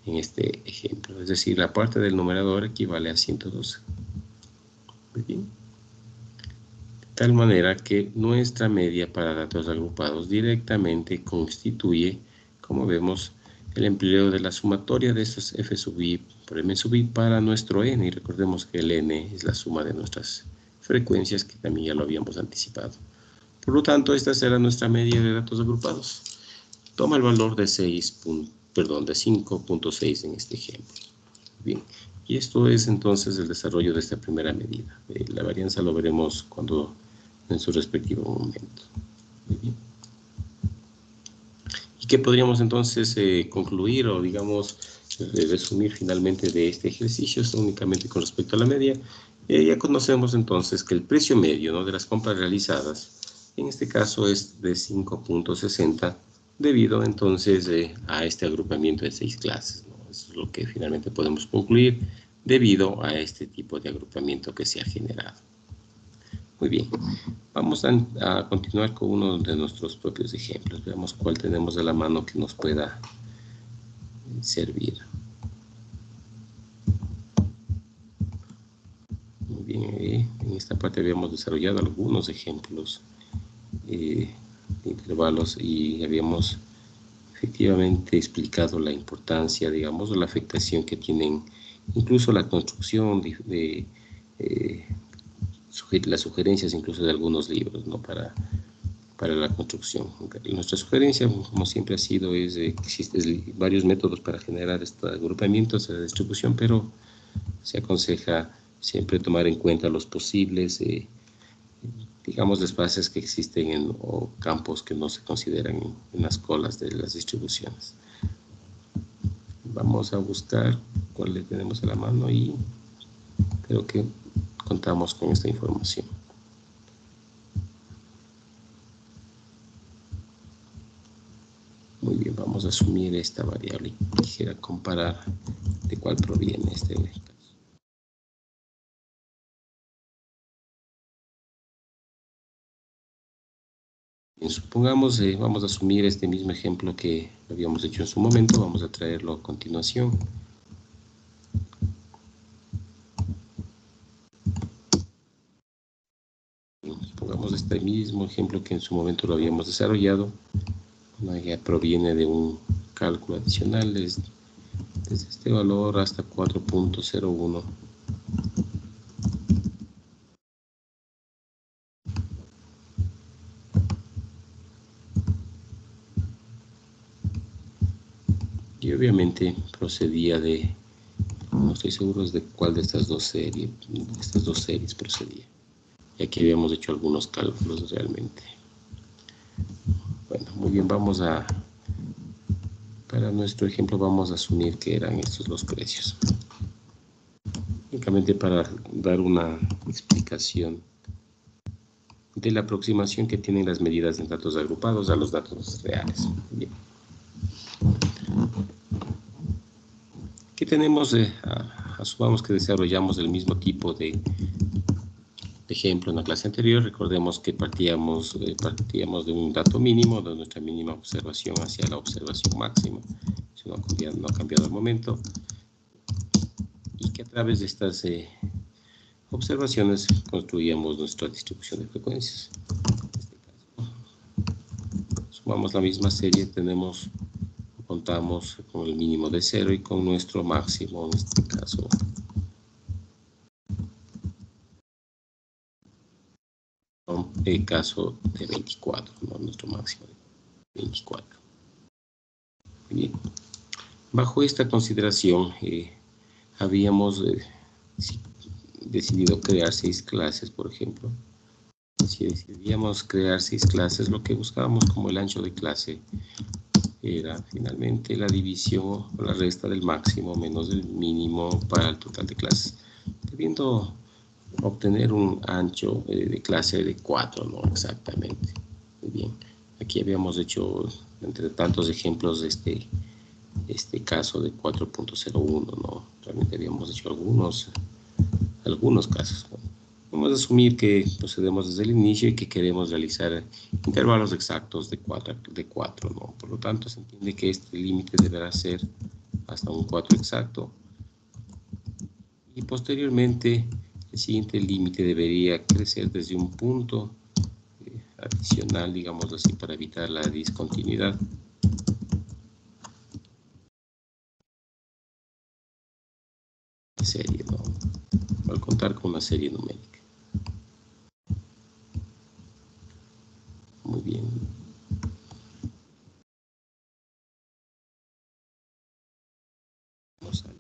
[SPEAKER 1] en este ejemplo, es decir, la parte del numerador equivale a 112. Muy bien. De tal manera que nuestra media para datos agrupados directamente constituye, como vemos, el empleo de la sumatoria de estos f sub i por m sub i para nuestro n, y recordemos que el n es la suma de nuestras frecuencias, que también ya lo habíamos anticipado. Por lo tanto, esta será nuestra media de datos agrupados. Toma el valor de 5.6 en este ejemplo. Bien, y esto es entonces el desarrollo de esta primera medida. La varianza lo veremos cuando en su respectivo momento. Muy bien. ¿Y qué podríamos entonces concluir o, digamos, resumir finalmente de este ejercicio? Esto únicamente con respecto a la media. Ya conocemos entonces que el precio medio, ¿no?, de las compras realizadas, en este caso es de 5.60, debido entonces a este agrupamiento de 6 clases, ¿no? Eso es lo que finalmente podemos concluir debido a este tipo de agrupamiento que se ha generado. Muy bien, vamos a continuar con uno de nuestros propios ejemplos. Veamos cuál tenemos a la mano que nos pueda servir. Muy bien, en esta parte habíamos desarrollado algunos ejemplos de intervalos, y habíamos efectivamente explicado la importancia, digamos, de la afectación que tienen incluso la construcción las sugerencias incluso de algunos libros, ¿no?, para la construcción. Nuestra sugerencia, como siempre ha sido, es que existen varios métodos para generar estos agrupamientos de distribución, pero se aconseja siempre tomar en cuenta los posibles, digamos, desfases que existen o campos que no se consideran en las colas de las distribuciones. Vamos a buscar cuál le tenemos a la mano, y creo que contamos con esta información. Muy bien, vamos a asumir esta variable y quisiera comparar de cuál proviene este caso. Bien, supongamos, vamos a asumir este mismo ejemplo que habíamos hecho en su momento, vamos a traerlo a continuación. Supongamos este mismo ejemplo que en su momento lo habíamos desarrollado, ya proviene de un cálculo adicional desde este valor hasta 4.01. Y obviamente procedía no estoy seguro de cuál de estas dos series procedía. Y aquí habíamos hecho algunos cálculos realmente. Bueno, muy bien, para nuestro ejemplo vamos a asumir que eran estos los precios. Únicamente para dar una explicación de la aproximación que tienen las medidas de datos agrupados a los datos reales. Bien. ¿Qué tenemos? Asumamos que desarrollamos el mismo tipo de ejemplo en la clase anterior. Recordemos que partíamos de un dato mínimo, de nuestra mínima observación hacia la observación máxima. Eso no ha cambiado al momento. Y que a través de estas observaciones construíamos nuestra distribución de frecuencias. En este caso, sumamos la misma serie, contamos con el mínimo de 0 y con nuestro máximo, en este caso el caso de 24, ¿no?, nuestro máximo de 24. Bien. Bajo esta consideración, decidido crear 6 clases, por ejemplo, si decidíamos crear 6 clases, lo que buscábamos como el ancho de clase era finalmente la división o la resta del máximo menos el mínimo para el total de clases, debiendo obtener un ancho de clase de 4, ¿no? Exactamente. Muy bien. Aquí habíamos hecho, entre tantos ejemplos, este caso de 4.01, ¿no? Realmente habíamos hecho algunos casos, ¿no? Vamos a asumir que procedemos desde el inicio y que queremos realizar intervalos exactos de 4, ¿no? Por lo tanto, se entiende que este límite deberá ser hasta un 4 exacto. Y posteriormente, el siguiente límite debería crecer desde un punto adicional, digamos así, para evitar la discontinuidad. Serie, ¿no? Al contar con una serie numérica. Muy bien. Vamos a...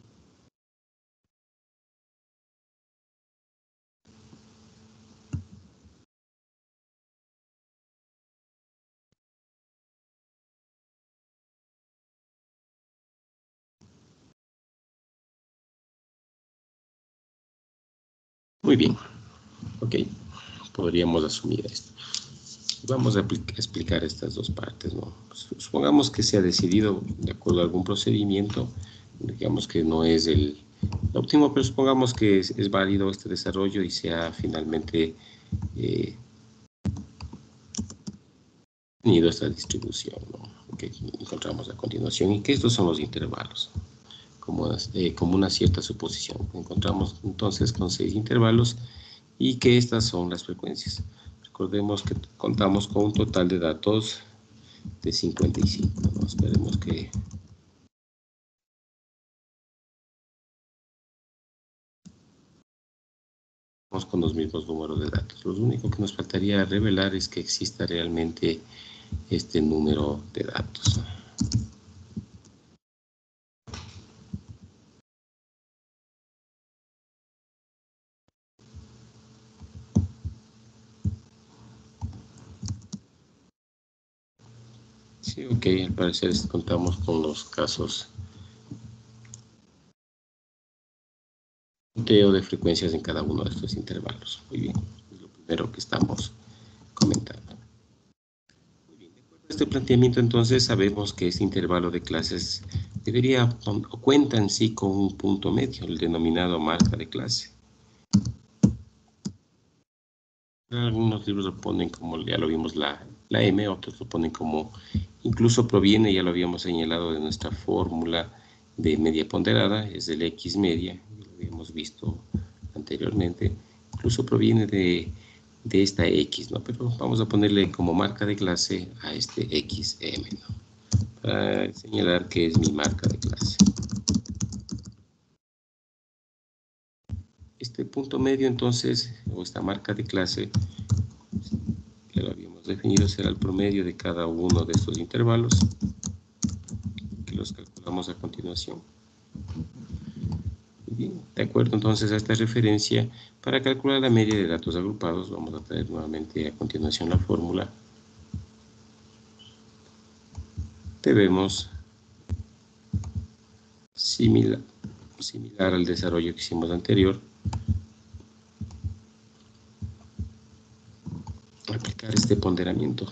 [SPEAKER 1] Muy bien. Ok. Podríamos asumir esto. Vamos a explicar estas dos partes, ¿no? Supongamos que se ha decidido, de acuerdo a algún procedimiento, digamos que no es el óptimo, pero supongamos que es válido este desarrollo y se ha finalmente tenido esta distribución, ¿no? Que encontramos a continuación, y que estos son los intervalos, como una cierta suposición. Encontramos entonces con 6 intervalos y que estas son las frecuencias. Recordemos que contamos con un total de datos de 55, ¿no? Esperemos que... con los mismos números de datos. Lo único que nos faltaría revelar es que exista realmente este número de datos. Sí, ok, al parecer contamos con los casos de frecuencias en cada uno de estos intervalos. Muy bien, es lo primero que estamos comentando. Muy bien, de acuerdo a este planteamiento, entonces sabemos que este intervalo de clases debería o cuenta en sí con un punto medio, el denominado marca de clase. Algunos libros lo ponen como, ya lo vimos, la M, otros lo ponen como, incluso proviene, ya lo habíamos señalado, de nuestra fórmula de media ponderada, es del X media, lo habíamos visto anteriormente, incluso proviene de esta X, ¿no? Pero vamos a ponerle como marca de clase a este XM, ¿no? Para señalar que es mi marca de clase. Este punto medio, entonces, o esta marca de clase, que lo habíamos definido, será el promedio de cada uno de estos intervalos, que los calculamos a continuación. Muy bien, de acuerdo entonces a esta referencia, para calcular la media de datos agrupados, vamos a traer nuevamente a continuación la fórmula. Debemos, similar al desarrollo que hicimos anterior, aplicar este ponderamiento,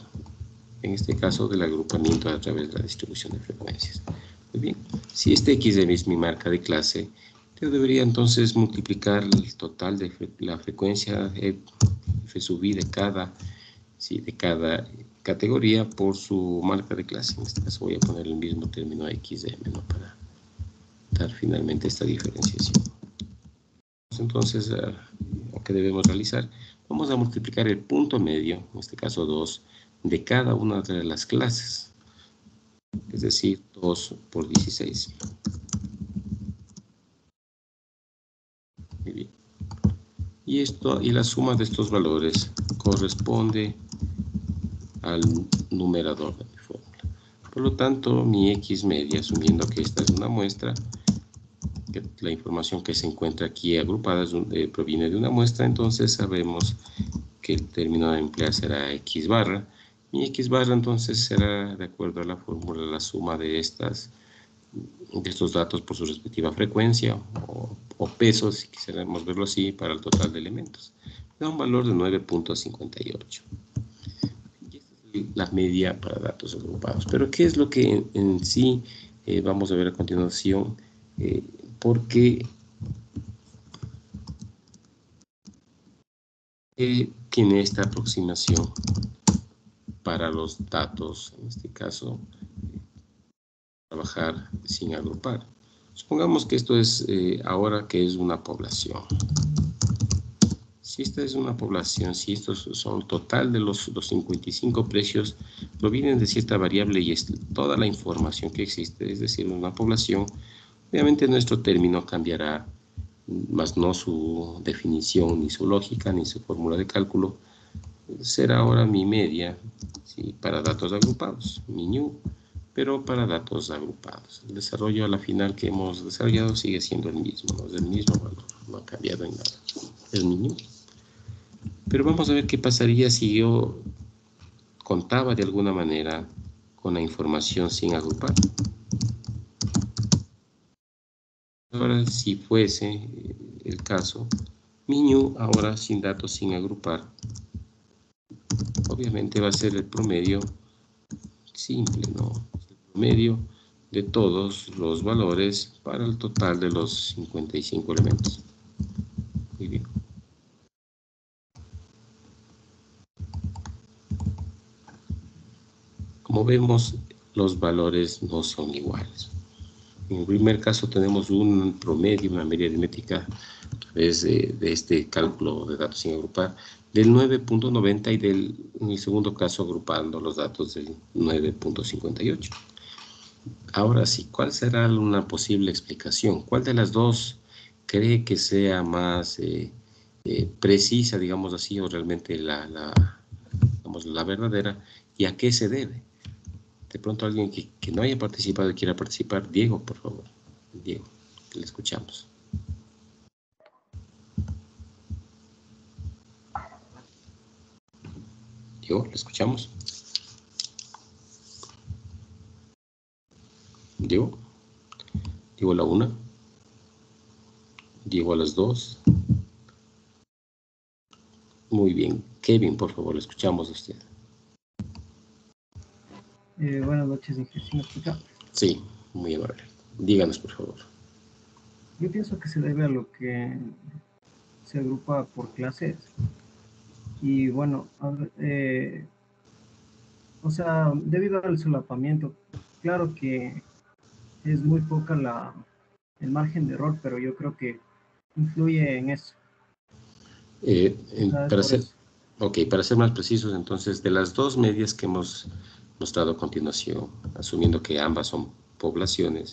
[SPEAKER 1] en este caso del agrupamiento a través de la distribución de frecuencias. Muy bien, si este XM es mi marca de clase, yo debería entonces multiplicar el total de la frecuencia F sub I de cada categoría por su marca de clase. En este caso voy a poner el mismo término XM, ¿no? Para dar finalmente esta diferenciación. Entonces, lo que debemos realizar, vamos a multiplicar el punto medio, en este caso 2, de cada una de las clases, es decir, 2 por 16. Muy bien. Y la suma de estos valores corresponde al numerador de mi fórmula. Por lo tanto, mi X media, asumiendo que esta es una muestra, que la información que se encuentra aquí agrupada proviene de una muestra, entonces sabemos que el término a emplear será x barra, y x barra entonces será, de acuerdo a la fórmula, la suma de estos datos por su respectiva frecuencia o peso, si quisiéramos verlo así, para el total de elementos. Da un valor de 9.58. La media para datos agrupados. Pero ¿qué es lo que en sí vamos a ver a continuación? Porque tiene esta aproximación para los datos, en este caso, trabajar sin agrupar. Supongamos que esto es ahora que es una población. Si esta es una población, si estos son total de los 55 precios, provienen de cierta variable y es toda la información que existe, es decir, una población, obviamente nuestro término cambiará, más no su definición, ni su lógica, ni su fórmula de cálculo. Será ahora mi media, ¿sí? Para datos agrupados, mi new, pero para datos agrupados. El desarrollo a la final que hemos desarrollado sigue siendo el mismo, ¿no? Es el mismo valor, no ha cambiado en nada. Es mi new. Pero vamos a ver qué pasaría si yo contaba de alguna manera con la información sin agrupar. Ahora, si fuese el caso, mi new ahora sin datos sin agrupar, obviamente va a ser el promedio simple, ¿no? El promedio de todos los valores para el total de los 55 elementos. Muy bien. Como vemos, los valores no son iguales. En el primer caso tenemos un promedio, una media aritmética a través de este cálculo de datos sin agrupar del 9.90 y en el segundo caso agrupando los datos del 9.58. Ahora sí, ¿cuál será una posible explicación? ¿Cuál de las dos cree que sea más precisa, digamos así, o realmente digamos, la verdadera? ¿Y a qué se debe? De pronto alguien que no haya participado y quiera participar. Diego, por favor. Diego, le escuchamos. Diego, le escuchamos. Diego. Diego a la 1. Diego a las 2. Muy bien. Kevin, por favor, le escuchamos a usted.
[SPEAKER 6] Buenas noches, ingeniero. ¿Sí me escucha?
[SPEAKER 1] Sí, muy amable. Díganos, por favor.
[SPEAKER 6] Yo pienso que se debe a lo que se agrupa por clases. Y bueno, o sea, debido al solapamiento, claro que es muy poca el margen de error, pero yo creo que influye en eso.
[SPEAKER 1] Para ser más precisos, entonces, de las dos medias que hemos mostrado a continuación, asumiendo que ambas son poblaciones,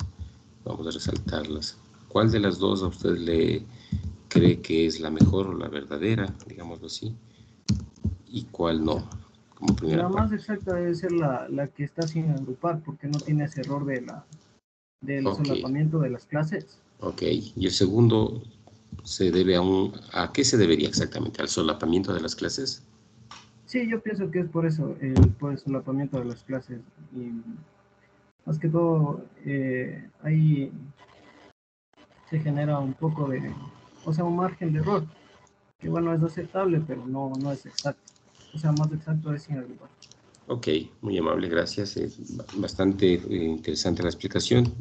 [SPEAKER 1] vamos a resaltarlas. ¿Cuál de las dos a usted le cree que es la mejor o la verdadera, digámoslo así? ¿Y cuál no? Como primera
[SPEAKER 6] La
[SPEAKER 1] parte.
[SPEAKER 6] más exacta debe ser la que está sin agrupar, porque no tiene ese error del solapamiento de las clases.
[SPEAKER 1] Ok, y el segundo se debe ¿a qué se debería exactamente? ¿Al solapamiento de las clases?
[SPEAKER 6] Sí, yo pienso que es por eso, por el solapamiento de las clases. Y más que todo, ahí se genera un poco un margen de error, que bueno, es aceptable, pero no es exacto. O sea, más exacto es sin agrupar.
[SPEAKER 1] Ok, muy amable, gracias. Bastante interesante la explicación.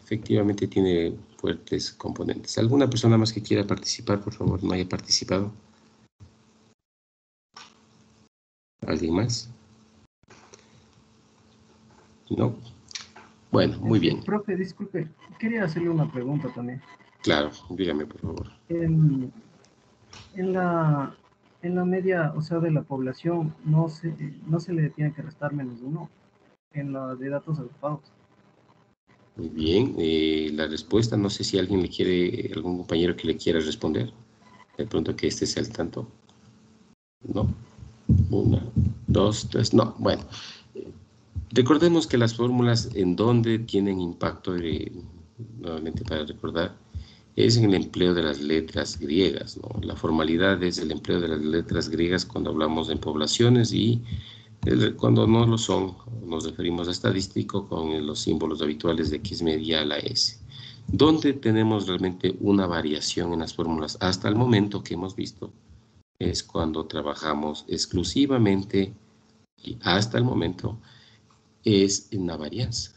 [SPEAKER 1] Efectivamente tiene fuertes componentes. ¿Alguna persona más que quiera participar, por favor, no haya participado? ¿Alguien más? ¿No? Bueno, muy bien.
[SPEAKER 6] Profe, disculpe, quería hacerle una pregunta también.
[SPEAKER 1] Claro, dígame, por favor.
[SPEAKER 6] En la media, o sea, de la población, no se le tiene que restar -1 en la de datos agrupados.
[SPEAKER 1] Muy bien, la respuesta, no sé si alguien algún compañero que le quiera responder. De pronto que este sea el tanto. No. 1, 2, 3, no. Bueno, recordemos que las fórmulas en donde tienen impacto nuevamente para recordar, es en el empleo de las letras griegas, ¿no? La formalidad es el empleo de las letras griegas cuando hablamos en poblaciones y cuando no lo son, nos referimos a estadístico con los símbolos habituales de X media a la S. Donde tenemos realmente una variación en las fórmulas hasta el momento que hemos visto es cuando trabajamos exclusivamente y hasta el momento es en la varianza.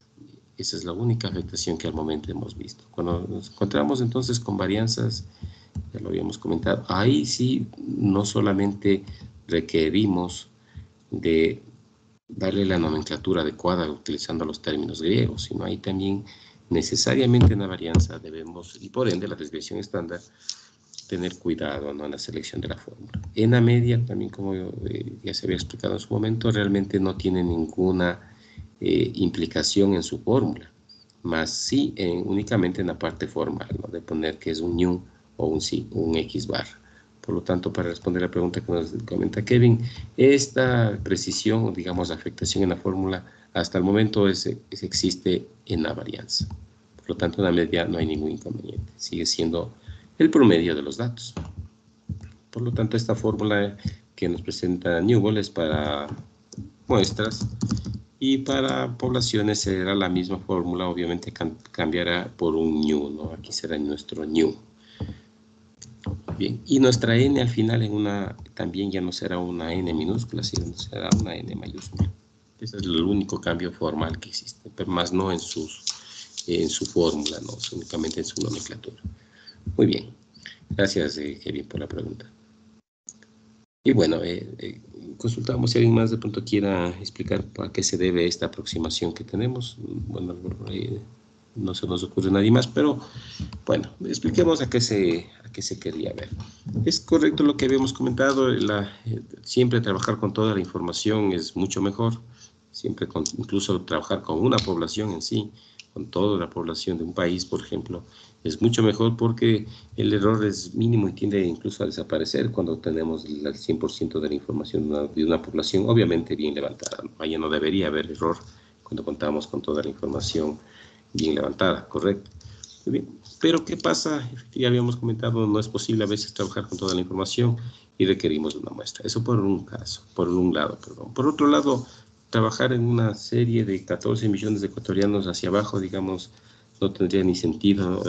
[SPEAKER 1] Esa es la única afectación que al momento hemos visto. Cuando nos encontramos entonces con varianzas, ya lo habíamos comentado, ahí sí no solamente requerimos de darle la nomenclatura adecuada utilizando los términos griegos, sino ahí también necesariamente en la varianza debemos, y por ende la desviación estándar, tener cuidado, ¿no?, en la selección de la fórmula. En la media, también como ya se había explicado en su momento, realmente no tiene ninguna implicación en su fórmula, más sí únicamente en la parte formal, ¿no?, de poner que es un ñu o un X bar. Por lo tanto, para responder a la pregunta que nos comenta Kevin, esta precisión, digamos, afectación en la fórmula, hasta el momento existe en la varianza. Por lo tanto, en la media no hay ningún inconveniente. Sigue siendo el promedio de los datos. Por lo tanto, esta fórmula que nos presenta Newbold es para muestras y para poblaciones será la misma fórmula, obviamente cambiará por un ñu, ¿no? Aquí será nuestro ñu. Bien, y nuestra n al final también ya no será una n minúscula, sino será una n mayúscula. Ese es el único cambio formal que existe, pero más no en su fórmula, no, únicamente en su nomenclatura. Muy bien, gracias Kevin por la pregunta. Y bueno, consultamos si alguien más de pronto quiera explicar a qué se debe esta aproximación que tenemos. Bueno, no se nos ocurre nadie más, pero bueno, expliquemos a qué se quería ver. Es correcto lo que habíamos comentado, siempre trabajar con toda la información es mucho mejor, siempre incluso trabajar con una población en sí, con toda la población de un país, por ejemplo, es mucho mejor porque el error es mínimo y tiende incluso a desaparecer cuando tenemos el 100% de la información de una población, obviamente bien levantada. Allá no debería haber error cuando contamos con toda la información bien levantada, correcto. Muy bien. Pero ¿qué pasa? Ya habíamos comentado, no es posible a veces trabajar con toda la información y requerimos una muestra. Eso por un lado. Por otro lado, trabajar en una serie de 14 millones de ecuatorianos hacia abajo, digamos, no tendría ni sentido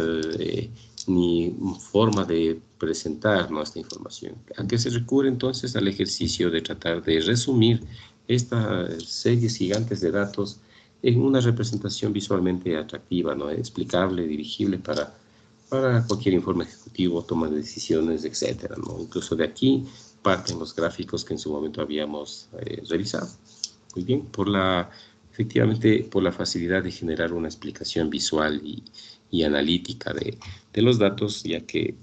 [SPEAKER 1] ni forma de presentar nuestra información. ¿A qué se recurre entonces? Al ejercicio de tratar de resumir estas series gigantes de datos en una representación visualmente atractiva, ¿no?, explicable, dirigible para cualquier informe ejecutivo, toma de decisiones, etcétera, ¿no? Incluso de aquí parten los gráficos que en su momento habíamos revisado. Muy bien, efectivamente por la facilidad de generar una explicación visual y analítica de los datos, ya que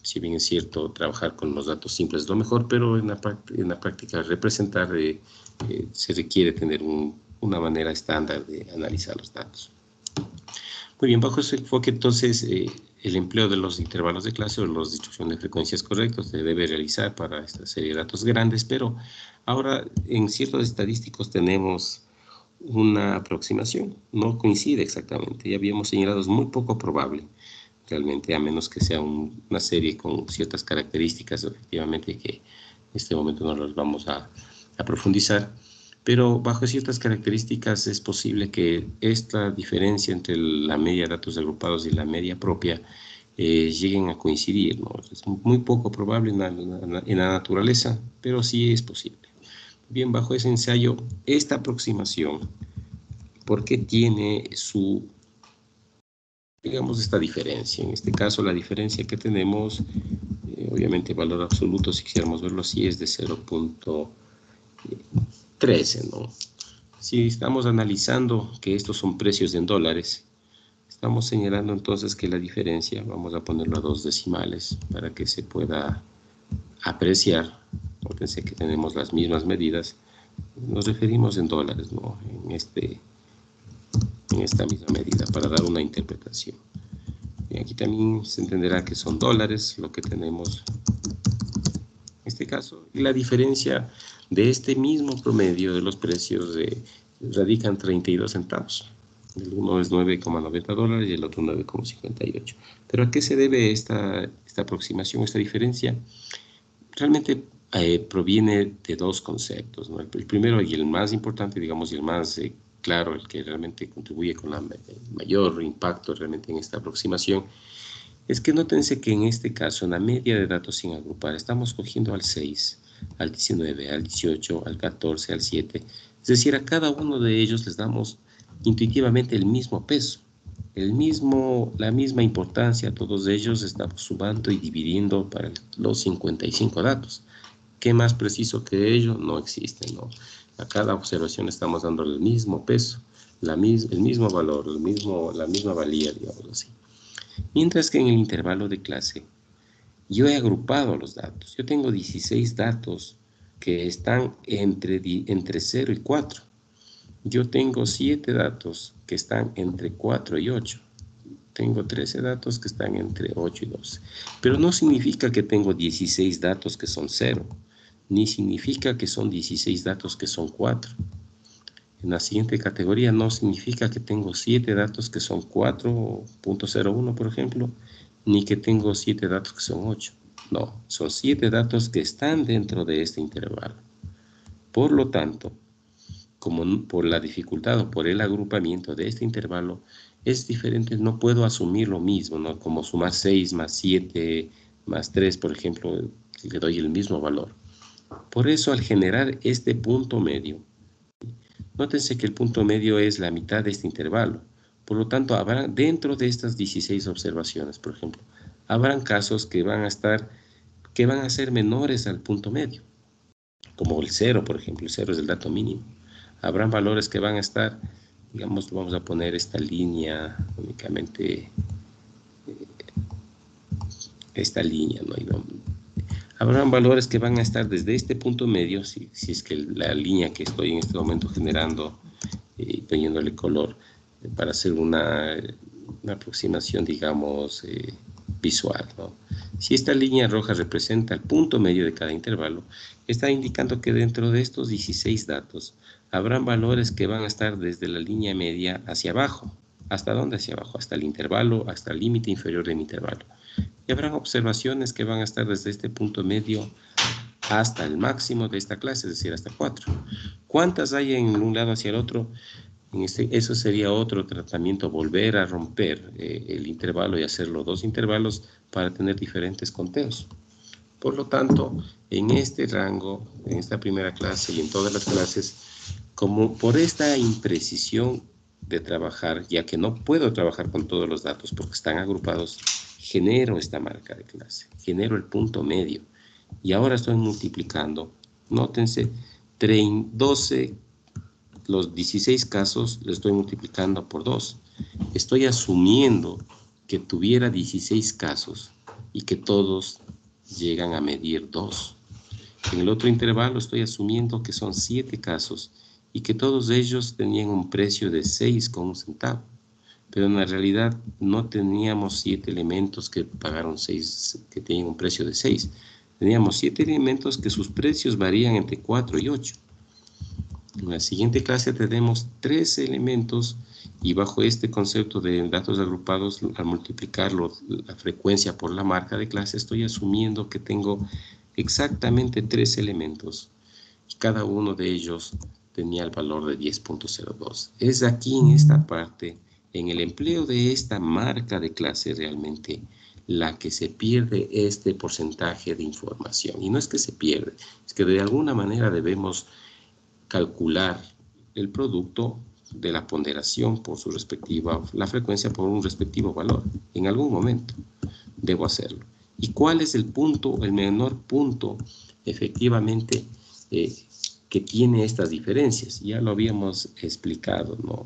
[SPEAKER 1] si bien es cierto trabajar con los datos simples es lo mejor, pero en la práctica representar se requiere tener una manera estándar de analizar los datos. Muy bien, bajo ese enfoque entonces el empleo de los intervalos de clase o las distribuciones de frecuencias correctos se debe realizar para esta serie de datos grandes, pero ahora en ciertos estadísticos tenemos una aproximación, no coincide exactamente, ya habíamos señalado, es muy poco probable realmente, a menos que sea una serie con ciertas características, efectivamente, que en este momento no las vamos a profundizar, pero bajo ciertas características es posible que esta diferencia entre la media de datos agrupados y la media propia lleguen a coincidir, ¿no? Es muy poco probable en la naturaleza, pero sí es posible. Bien, bajo ese ensayo, esta aproximación, ¿por qué tiene digamos, esta diferencia? En este caso, la diferencia que tenemos, obviamente valor absoluto, si quisiéramos verlo así, es de 0.13, ¿no? Si estamos analizando que estos son precios en dólares, estamos señalando entonces que la diferencia, vamos a ponerlo a 2 decimales para que se pueda apreciar. Fíjense que tenemos las mismas medidas, nos referimos en dólares, ¿no?, en esta misma medida para dar una interpretación. Y aquí también se entenderá que son dólares lo que tenemos en este caso, y la diferencia de este mismo promedio de los precios radica en 32 centavos. El uno es $9,90 y el otro 9,58. ¿Pero a qué se debe esta aproximación, esta diferencia? Realmente proviene de dos conceptos, ¿no? El primero y el más importante, digamos, y el más claro, el que realmente contribuye con el mayor impacto realmente en esta aproximación, es que nótense que en este caso, en la media de datos sin agrupar, estamos cogiendo al 6, al 19, al 18, al 14, al 7. Es decir, a cada uno de ellos les damos intuitivamente el mismo peso, la misma importancia. A todos ellos estamos sumando y dividiendo para los 55 datos. ¿Qué más preciso que ello? No existe, ¿no? A cada observación estamos dando el mismo peso, el mismo valor, la misma valía, digamos así. Mientras que en el intervalo de clase, yo he agrupado los datos. Yo tengo 16 datos que están entre 0 y 4. Yo tengo 7 datos que están entre 4 y 8. Tengo 13 datos que están entre 8 y 12. Pero no significa que tengo 16 datos que son 0, ni significa que son 16 datos que son 4. En la siguiente categoría no significa que tengo 7 datos que son 4.01, por ejemplo, ni que tengo 7 datos que son 8. No, son 7 datos que están dentro de este intervalo. Por lo tanto, como por la dificultad o por el agrupamiento de este intervalo es diferente, no puedo asumir lo mismo, ¿no? Como sumar 6 más 7 más 3, por ejemplo, le doy el mismo valor. Por eso, al generar este punto medio, nótense que el punto medio es la mitad de este intervalo. Por lo tanto, habrá dentro de estas 16 observaciones, por ejemplo, habrán casos que van a ser menores al punto medio, como el 0, por ejemplo. El 0 es el dato mínimo. Habrán valores que van a estar, digamos, vamos a poner esta línea únicamente, esta línea, ¿no? Habrán valores que van a estar desde este punto medio, si es que la línea que estoy en este momento generando y poniéndole color para hacer una aproximación, digamos, visual, ¿no? Si esta línea roja representa el punto medio de cada intervalo, está indicando que dentro de estos 16 datos habrán valores que van a estar desde la línea media hacia abajo. ¿Hasta dónde hacia abajo? Hasta el intervalo, hasta el límite inferior del intervalo. Y habrán observaciones que van a estar desde este punto medio hasta el máximo de esta clase, es decir, hasta 4. ¿Cuántas hay en un lado hacia el otro? Eso sería otro tratamiento, volver a romper el intervalo y hacerlo 2 intervalos para tener diferentes conteos. Por lo tanto, en este rango, en esta primera clase y en todas las clases, como por esta imprecisión de trabajar, ya que no puedo trabajar con todos los datos porque están agrupados, genero esta marca de clase, genero el punto medio. Y ahora estoy multiplicando, nótense, 12, los 16 casos los estoy multiplicando por 2. Estoy asumiendo que tuviera 16 casos y que todos llegan a medir 2. En el otro intervalo estoy asumiendo que son 7 casos y que todos ellos tenían un precio de 6,1 centavo. Pero en la realidad no teníamos 7 elementos que pagaron 6, que tenían un precio de 6. Teníamos 7 elementos que sus precios varían entre 4 y 8. En la siguiente clase tenemos 13 elementos y bajo este concepto de datos agrupados, al multiplicar la frecuencia por la marca de clase, estoy asumiendo que tengo exactamente 13 elementos y cada uno de ellos tenía el valor de 10.02. Es aquí en esta parte, en el empleo de esta marca de clase realmente la que se pierde este porcentaje de información. Y no es que se pierde, es que de alguna manera debemos calcular el producto de la ponderación por su respectiva, la frecuencia por un respectivo valor. En algún momento debo hacerlo. ¿Y cuál es el punto, el menor punto efectivamente que tiene estas diferencias? Ya lo habíamos explicado, ¿no?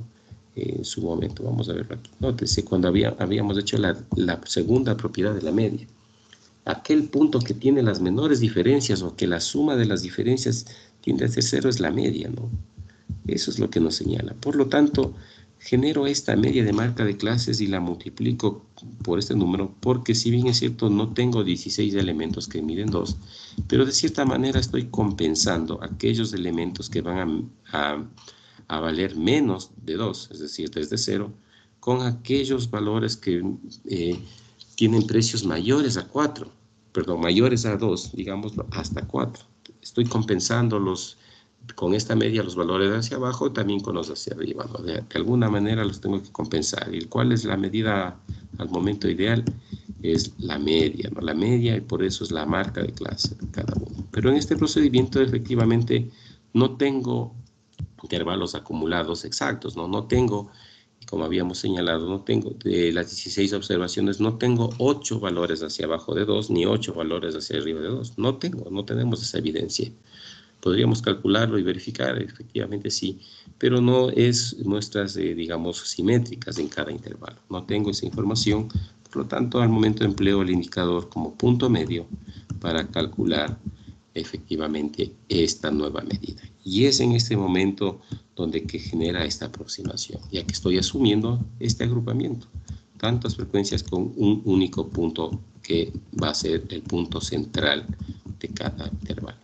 [SPEAKER 1] En su momento, vamos a verlo aquí. Nótese, cuando habíamos hecho la segunda propiedad de la media. Aquel punto que tiene las menores diferencias o que la suma de las diferencias tiende a ser 0 es la media, ¿no? Eso es lo que nos señala. Por lo tanto, genero esta media de marca de clases y la multiplico por este número, porque si bien es cierto, no tengo 16 elementos que miden 2, pero de cierta manera estoy compensando aquellos elementos que van a a valer menos de 2, es decir, desde 0, con aquellos valores que tienen precios mayores a 4, perdón, mayores a 2, digámoslo, hasta 4. Estoy compensando con esta media los valores hacia abajo, también con los hacia arriba, ¿no? De alguna manera los tengo que compensar. ¿Y cuál es la medida al momento ideal? Es la media, ¿no? La media, y por eso es la marca de clase de cada uno. Pero en este procedimiento, efectivamente, no tengo intervalos acumulados exactos, ¿no? No tengo, como habíamos señalado, no tengo de las 16 observaciones, no tengo 8 valores hacia abajo de 2, ni 8 valores hacia arriba de 2. No tenemos esa evidencia. Podríamos calcularlo y verificar, efectivamente sí, pero no es muestras, digamos, simétricas en cada intervalo. No tengo esa información, por lo tanto, al momento empleo el indicador como punto medio para calcular efectivamente esta nueva medida. Y es en este momento donde que genera esta aproximación, ya que estoy asumiendo este agrupamiento. Tantas frecuencias con un único punto que va a ser el punto central de cada intervalo.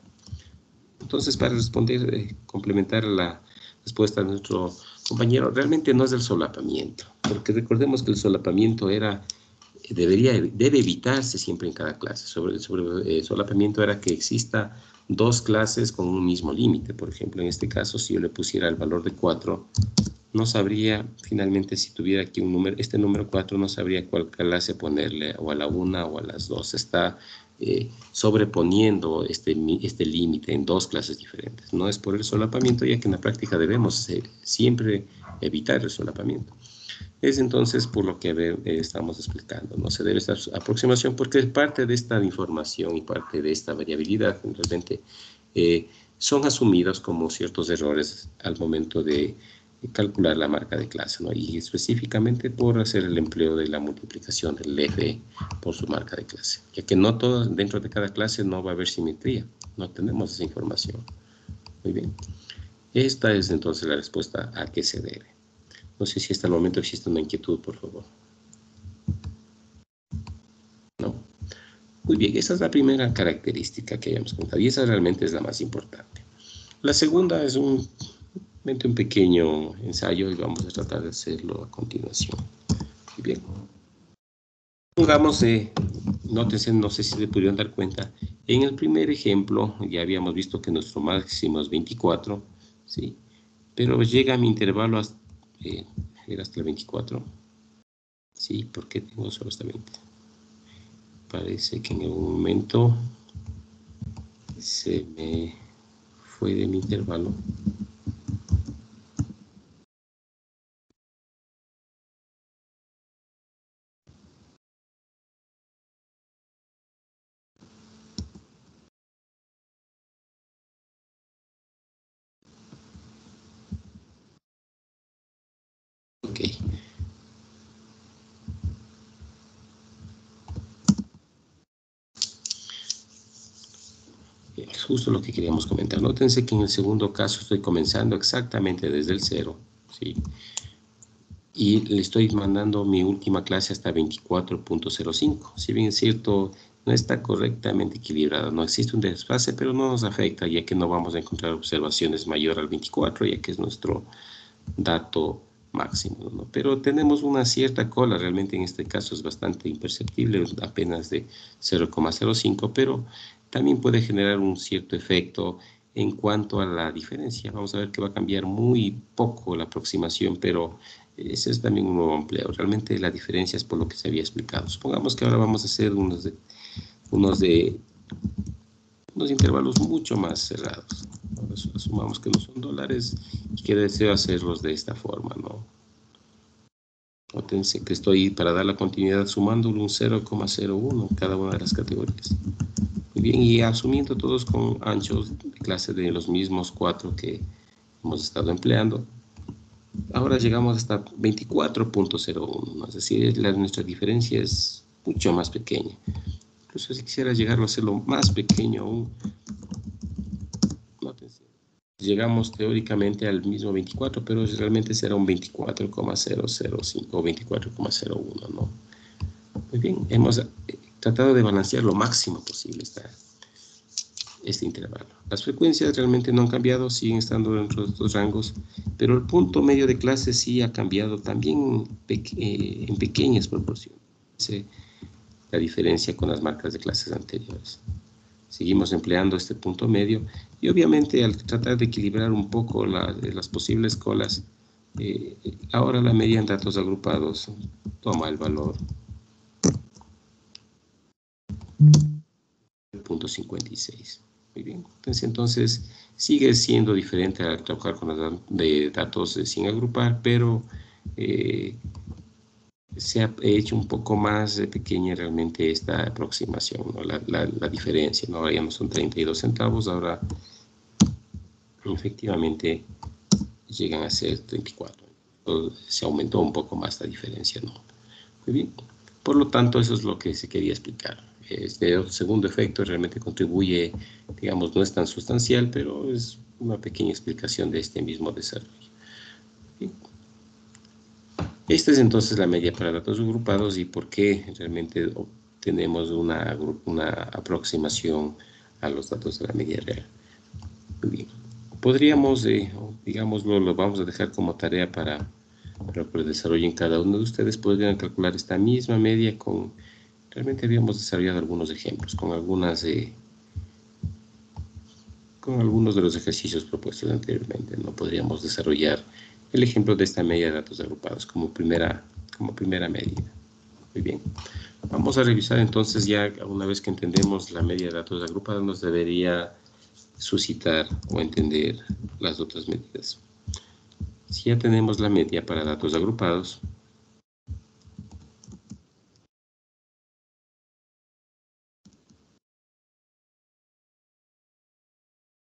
[SPEAKER 1] Entonces, para responder, complementar la respuesta de nuestro compañero, realmente no es el solapamiento, porque recordemos que el solapamiento debe evitarse siempre en cada clase. Sobre el solapamiento era que exista 2 clases con un mismo límite. Por ejemplo, en este caso, si yo le pusiera el valor de 4, no sabría, finalmente, si tuviera aquí un número, este número 4, no sabría cuál clase ponerle, o a la 1 o a las 2. Está sobreponiendo este límite en 2 clases diferentes. No es por el solapamiento, ya que en la práctica debemos siempre evitar el solapamiento. Es entonces por lo que estamos explicando. No se debe esta aproximación porque parte de esta información y parte de esta variabilidad realmente son asumidos como ciertos errores al momento de calcular la marca de clase, ¿no? Y específicamente por hacer el empleo de la multiplicación del F por su marca de clase, ya que no todo, dentro de cada clase no va a haber simetría, no tenemos esa información. Muy bien. Esta es entonces la respuesta a qué se debe. No sé si hasta el momento existe una inquietud, por favor. ¿No? Muy bien, esa es la primera característica que habíamos contado y esa realmente es la más importante. La segunda es un pequeño ensayo y vamos a tratar de hacerlo a continuación. Muy bien. Pongamos, nótense, no sé si se pudieron dar cuenta, en el primer ejemplo ya habíamos visto que nuestro máximo es 24, ¿sí? Pero llega mi intervalo hasta el 24. Sí, ¿por qué tengo solo hasta 20? Parece que en algún momento se me fue de mi intervalo. Ok. Es justo lo que queríamos comentar. Nótense que en el segundo caso estoy comenzando exactamente desde el 0, ¿sí? Y le estoy mandando mi última clase hasta 24.05. Si bien es cierto, no está correctamente equilibrada, no existe un desfase, pero no nos afecta, ya que no vamos a encontrar observaciones mayor al 24, ya que es nuestro dato máximo, ¿no? Pero tenemos una cierta cola, realmente en este caso es bastante imperceptible, apenas de 0,05, pero también puede generar un cierto efecto en cuanto a la diferencia. Vamos a ver que va a cambiar muy poco la aproximación, pero ese es también un nuevo empleo. Realmente la diferencia es por lo que se había explicado. Supongamos que ahora vamos a hacer unos intervalos mucho más cerrados. Ahora asumamos que no son dólares y que deseo hacerlos de esta forma, ¿no? Nótense que estoy, para dar la continuidad, sumándole un 0,01 en cada una de las categorías. Muy bien, y asumiendo todos con anchos de clase de los mismos 4 que hemos estado empleando, ahora llegamos hasta 24.01, ¿no? Es decir, nuestra diferencia es mucho más pequeña. Incluso si quisiera llegarlo a hacerlo más pequeño aún, nótense, llegamos teóricamente al mismo 24, pero realmente será un 24,005 o 24,01, ¿no? Muy bien, hemos tratado de balancear lo máximo posible este intervalo. Las frecuencias realmente no han cambiado, siguen estando dentro de estos rangos, pero el punto medio de clase sí ha cambiado también en pequeñas proporciones. La diferencia con las marcas de clases anteriores. Seguimos empleando este punto medio y obviamente al tratar de equilibrar un poco las posibles colas, ahora la media en datos agrupados toma el valor 0.56. Muy bien. Entonces sigue siendo diferente al trabajar con los de datos sin agrupar, pero se ha hecho un poco más pequeña realmente esta aproximación, ¿no? La diferencia, ¿no? Ahora ya no son 32 centavos, ahora efectivamente llegan a ser 34. Entonces, se aumentó un poco más la diferencia, ¿no? Muy bien. Por lo tanto, eso es lo que se quería explicar. Este segundo efecto realmente contribuye, digamos, no es tan sustancial, pero es una pequeña explicación de este mismo desarrollo. Bien. Esta es entonces la media para datos agrupados y por qué realmente obtenemos una aproximación a los datos de la media real. Muy bien. Podríamos, digámoslo, lo vamos a dejar como tarea para que lo desarrollen cada uno de ustedes. Podrían calcular esta misma media con, realmente habíamos desarrollado algunos ejemplos, con algunos de los ejercicios propuestos anteriormente, ¿no? Podríamos desarrollar el ejemplo de esta media de datos agrupados como primera medida. Muy bien. Vamos a revisar entonces ya, una vez que entendemos la media de datos agrupados, nos debería suscitar o entender las otras medidas. Si ya tenemos la media para datos agrupados,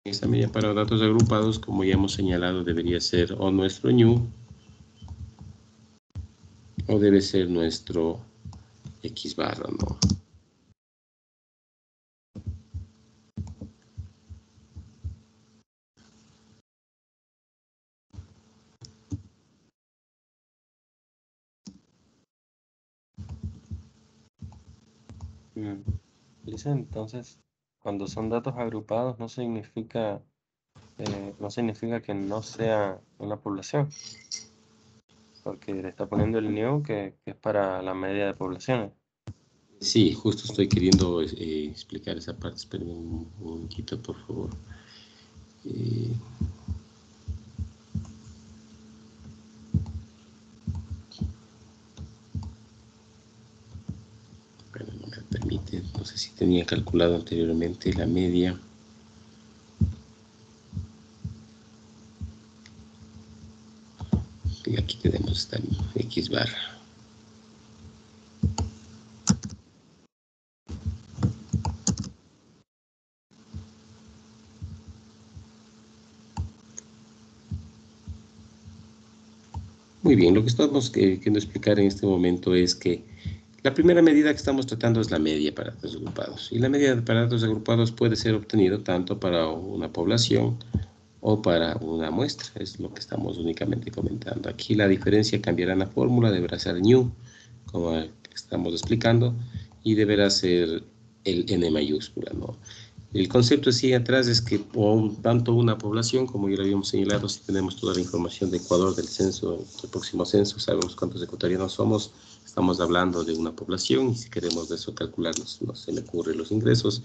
[SPEAKER 1] esta media para datos agrupados, como ya hemos señalado, debería ser o nuestro ñu o debe ser nuestro X barra, ¿no?
[SPEAKER 2] Dice entonces, cuando son datos agrupados no significa que no sea una población, porque le está poniendo el new que es para la media de poblaciones.
[SPEAKER 1] Sí, justo estoy queriendo explicar esa parte. Espérenme un momentito, por favor. Bueno, no me permite, no sé si tenía calculado anteriormente la media. Y aquí tenemos esta X barra. Muy bien, lo que estamos queriendo explicar en este momento es que la primera medida que estamos tratando es la media para datos agrupados. Y la media para datos agrupados puede ser obtenido tanto para una población o para una muestra. Es lo que estamos únicamente comentando. Aquí la diferencia cambiará en la fórmula, deberá ser new, como estamos explicando, y deberá ser el n mayúscula, ¿no? El concepto así atrás es que tanto una población, como ya lo habíamos señalado, si tenemos toda la información de Ecuador del censo, del próximo censo, sabemos cuántos ecuatorianos somos, estamos hablando de una población y si queremos de eso calcular, no se me ocurre los ingresos,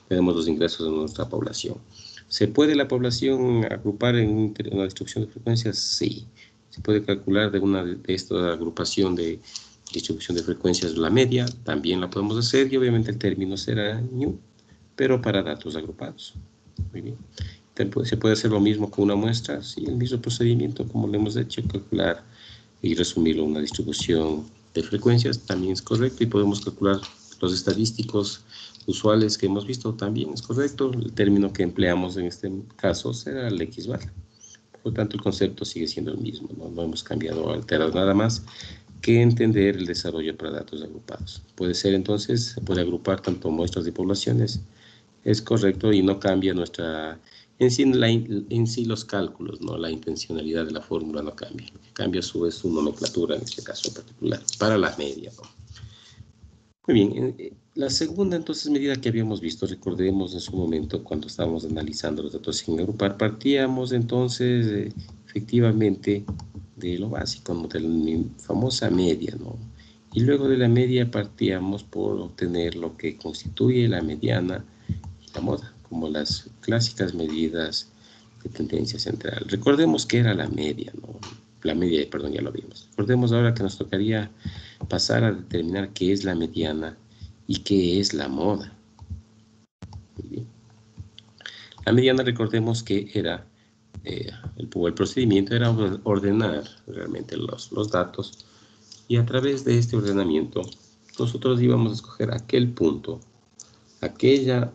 [SPEAKER 1] tenemos los ingresos de nuestra población. ¿Se puede la población agrupar en una distribución de frecuencias? Sí. ¿Se puede calcular de esta agrupación de distribución de frecuencias la media? También la podemos hacer y obviamente el término será new, pero para datos agrupados. Muy bien. ¿Se puede hacer lo mismo con una muestra? Sí, el mismo procedimiento como lo hemos hecho, calcular y resumirlo en una distribución de frecuencias también es correcto y podemos calcular los estadísticos usuales que hemos visto también es correcto. El término que empleamos en este caso será el X barra. Por lo tanto, el concepto sigue siendo el mismo, no hemos cambiado o alterado nada más que entender el desarrollo para datos agrupados. Puede ser entonces, se puede agrupar tanto muestras de poblaciones, es correcto y no cambia en sí los cálculos, ¿no? La intencionalidad de la fórmula no cambia. Lo que cambia es su nomenclatura en este caso en particular, para la media, ¿no? Muy bien, La segunda, entonces, medida que habíamos visto, recordemos en su momento cuando estábamos analizando los datos sin agrupar, partíamos entonces efectivamente de lo básico, ¿no? De la famosa media, ¿no? Y luego de la media partíamos por obtener lo que constituye la mediana y la moda, como las clásicas medidas de tendencia central. Recordemos que era la media, ¿no? La media, perdón, ya lo vimos. Recordemos ahora que nos tocaría pasar a determinar qué es la mediana y qué es la moda. Muy bien. La mediana, recordemos que era, el procedimiento era ordenar realmente los datos, y a través de este ordenamiento nosotros íbamos a escoger aquel punto, aquel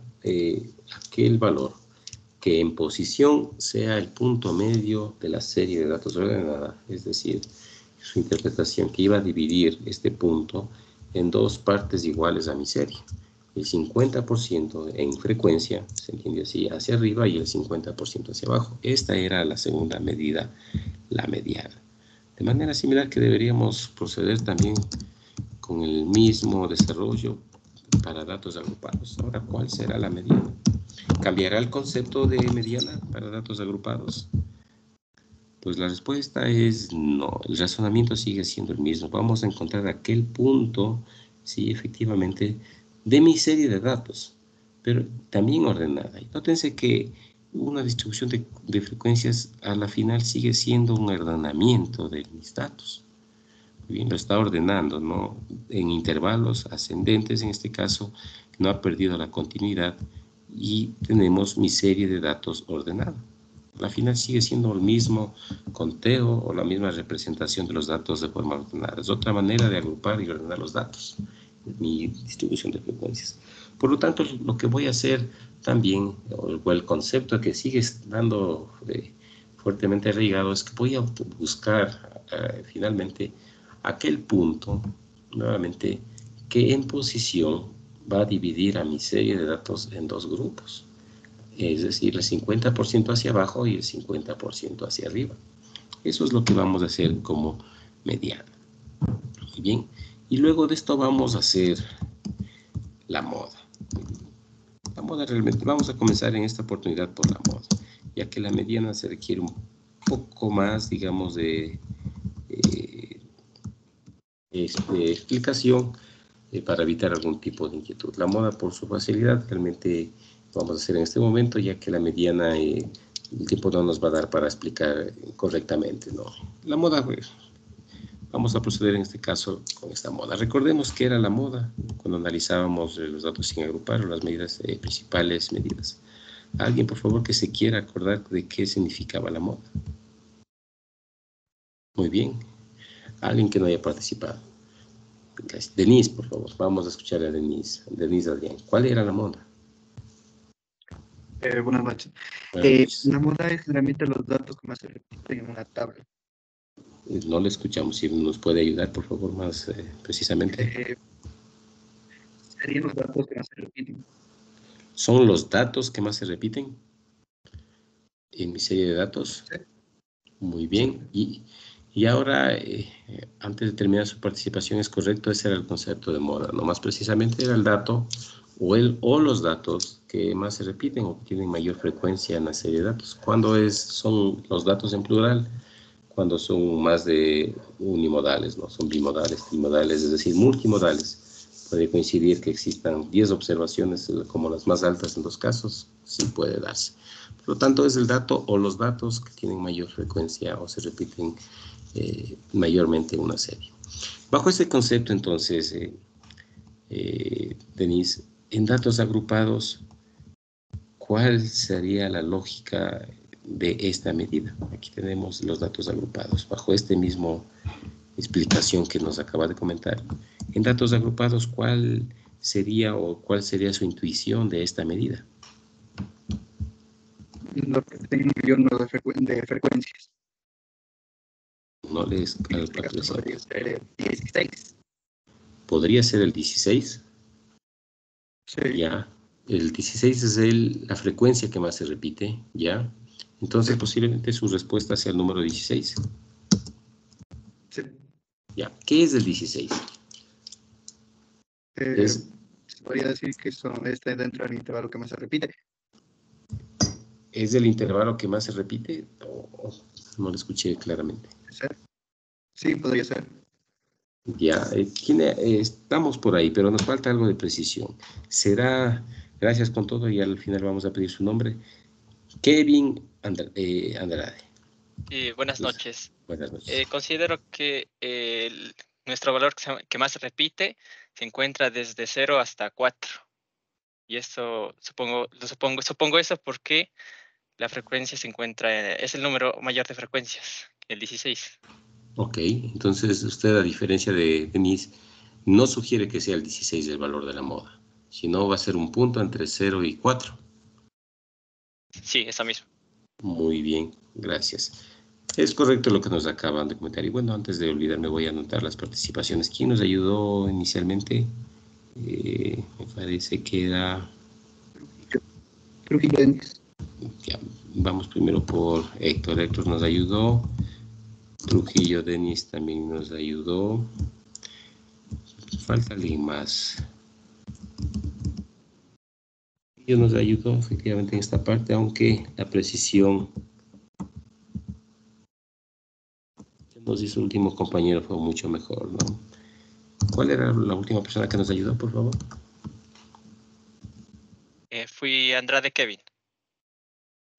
[SPEAKER 1] valor que en posición sea el punto medio de la serie de datos ordenada, es decir, su interpretación que iba a dividir este punto en dos partes iguales a mi serie. El 50% en frecuencia, se entiende así, hacia arriba, y el 50% hacia abajo. Esta era la segunda medida, la mediana. De manera similar que deberíamos proceder también con el mismo desarrollo para datos agrupados. Ahora, ¿cuál será la mediana? ¿Cambiará el concepto de mediana para datos agrupados? Pues la respuesta es no. El razonamiento sigue siendo el mismo. Vamos a encontrar aquel punto, sí, efectivamente, de mi serie de datos, pero también ordenada. Y nótense que una distribución de frecuencias a la final sigue siendo un ordenamiento de mis datos. Bien, lo está ordenando, ¿no? En intervalos ascendentes, en este caso, no ha perdido la continuidad, y tenemos mi serie de datos ordenada. Al final sigue siendo el mismo conteo o la misma representación de los datos de forma ordenada. Es otra manera de agrupar y ordenar los datos, mi distribución de frecuencias. Por lo tanto, lo que voy a hacer también, o el concepto que sigue estando fuertemente arraigado, es que voy a buscar finalmente aquel punto, nuevamente, que en posición va a dividir a mi serie de datos en dos grupos. Es decir, el 50% hacia abajo y el 50% hacia arriba. Eso es lo que vamos a hacer como mediana. Muy bien. Y luego de esto vamos a hacer la moda. La moda realmente, vamos a comenzar en esta oportunidad por la moda, ya que la mediana se requiere un poco más, digamos, de explicación para evitar algún tipo de inquietud. La moda, por su facilidad, realmente vamos a hacer en este momento, ya que la mediana el tiempo no nos va a dar para explicar correctamente, ¿no? La moda, pues, vamos a proceder en este caso con esta moda. Recordemos que era la moda cuando analizábamos los datos sin agrupar, o las medidas principales medidas. ¿Alguien, por favor, que se quiera acordar de qué significaba la moda? Muy bien. Alguien que no haya participado. Denise, por favor, vamos a escuchar a Denise. Denise Adrián, ¿cuál era la moda?
[SPEAKER 7] Buenas noches. La moda es realmente los datos que más se repiten en una tabla.
[SPEAKER 1] No le escuchamos. Si nos puede ayudar, por favor, más precisamente.
[SPEAKER 7] Serían los datos que más se repiten.
[SPEAKER 1] ¿Son los datos que más se repiten en mi serie de datos?
[SPEAKER 7] Sí.
[SPEAKER 1] Muy bien. Y ahora, antes de terminar su participación, es correcto, ese era el concepto de moda, ¿no? Más precisamente era el dato o los datos que más se repiten o que tienen mayor frecuencia en la serie de datos. ¿Cuándo son los datos en plural? Cuando son más de unimodales, ¿no? Son bimodales, trimodales, es decir, multimodales. Puede coincidir que existan 10 observaciones como las más altas en dos casos, sí puede darse. Por lo tanto, es el dato o los datos que tienen mayor frecuencia o se repiten mayormente en una serie. Bajo este concepto, entonces, Denise, en datos agrupados, ¿cuál sería la lógica de esta medida? Aquí tenemos los datos agrupados. Bajo esta misma explicación que nos acaba de comentar, en datos agrupados, ¿cuál sería su intuición de esta medida?
[SPEAKER 7] Lo que tiene un millón de frecuencias.
[SPEAKER 1] No les
[SPEAKER 7] podría ser el 16.
[SPEAKER 1] ¿Podría ser el 16?
[SPEAKER 7] Sí.
[SPEAKER 1] Ya. El 16 es la frecuencia que más se repite, ¿ya? Entonces, posiblemente su respuesta sea el número 16.
[SPEAKER 7] Sí.
[SPEAKER 1] Ya. ¿Qué es el 16?
[SPEAKER 7] podría decir que está dentro del intervalo que más se repite.
[SPEAKER 1] ¿Es el intervalo que más se repite? No lo escuché claramente.
[SPEAKER 7] Sí, podría ser.
[SPEAKER 1] Ya, estamos por ahí, pero nos falta algo de precisión. Será, gracias con todo, y al final vamos a pedir su nombre, Kevin Andrade.
[SPEAKER 8] Buenas noches.
[SPEAKER 1] Buenas noches.
[SPEAKER 8] Considero que nuestro valor que más se repite se encuentra desde 0 hasta 4. Y eso supongo eso porque la frecuencia se encuentra, es el número mayor de frecuencias, el 16.
[SPEAKER 1] Ok, entonces usted, a diferencia de Denise, no sugiere que sea el 16 el valor de la moda, sino va a ser un punto entre 0 y 4.
[SPEAKER 8] Sí, esa misma.
[SPEAKER 1] Muy bien, gracias. Es correcto lo que nos acaban de comentar. Y bueno, antes de olvidarme, voy a anotar las participaciones. ¿Quién nos ayudó inicialmente? Me parece que era...
[SPEAKER 7] Trujillo Denis.
[SPEAKER 1] Ya, vamos primero por Héctor. Héctor nos ayudó. Trujillo Denis también nos ayudó. Falta alguien más. Trujillo nos ayudó efectivamente en esta parte, aunque la precisión que nos hizo el último compañero fue mucho mejor, ¿no? ¿Cuál era la última persona que nos ayudó, por favor?
[SPEAKER 8] Fui Andrade Kevin.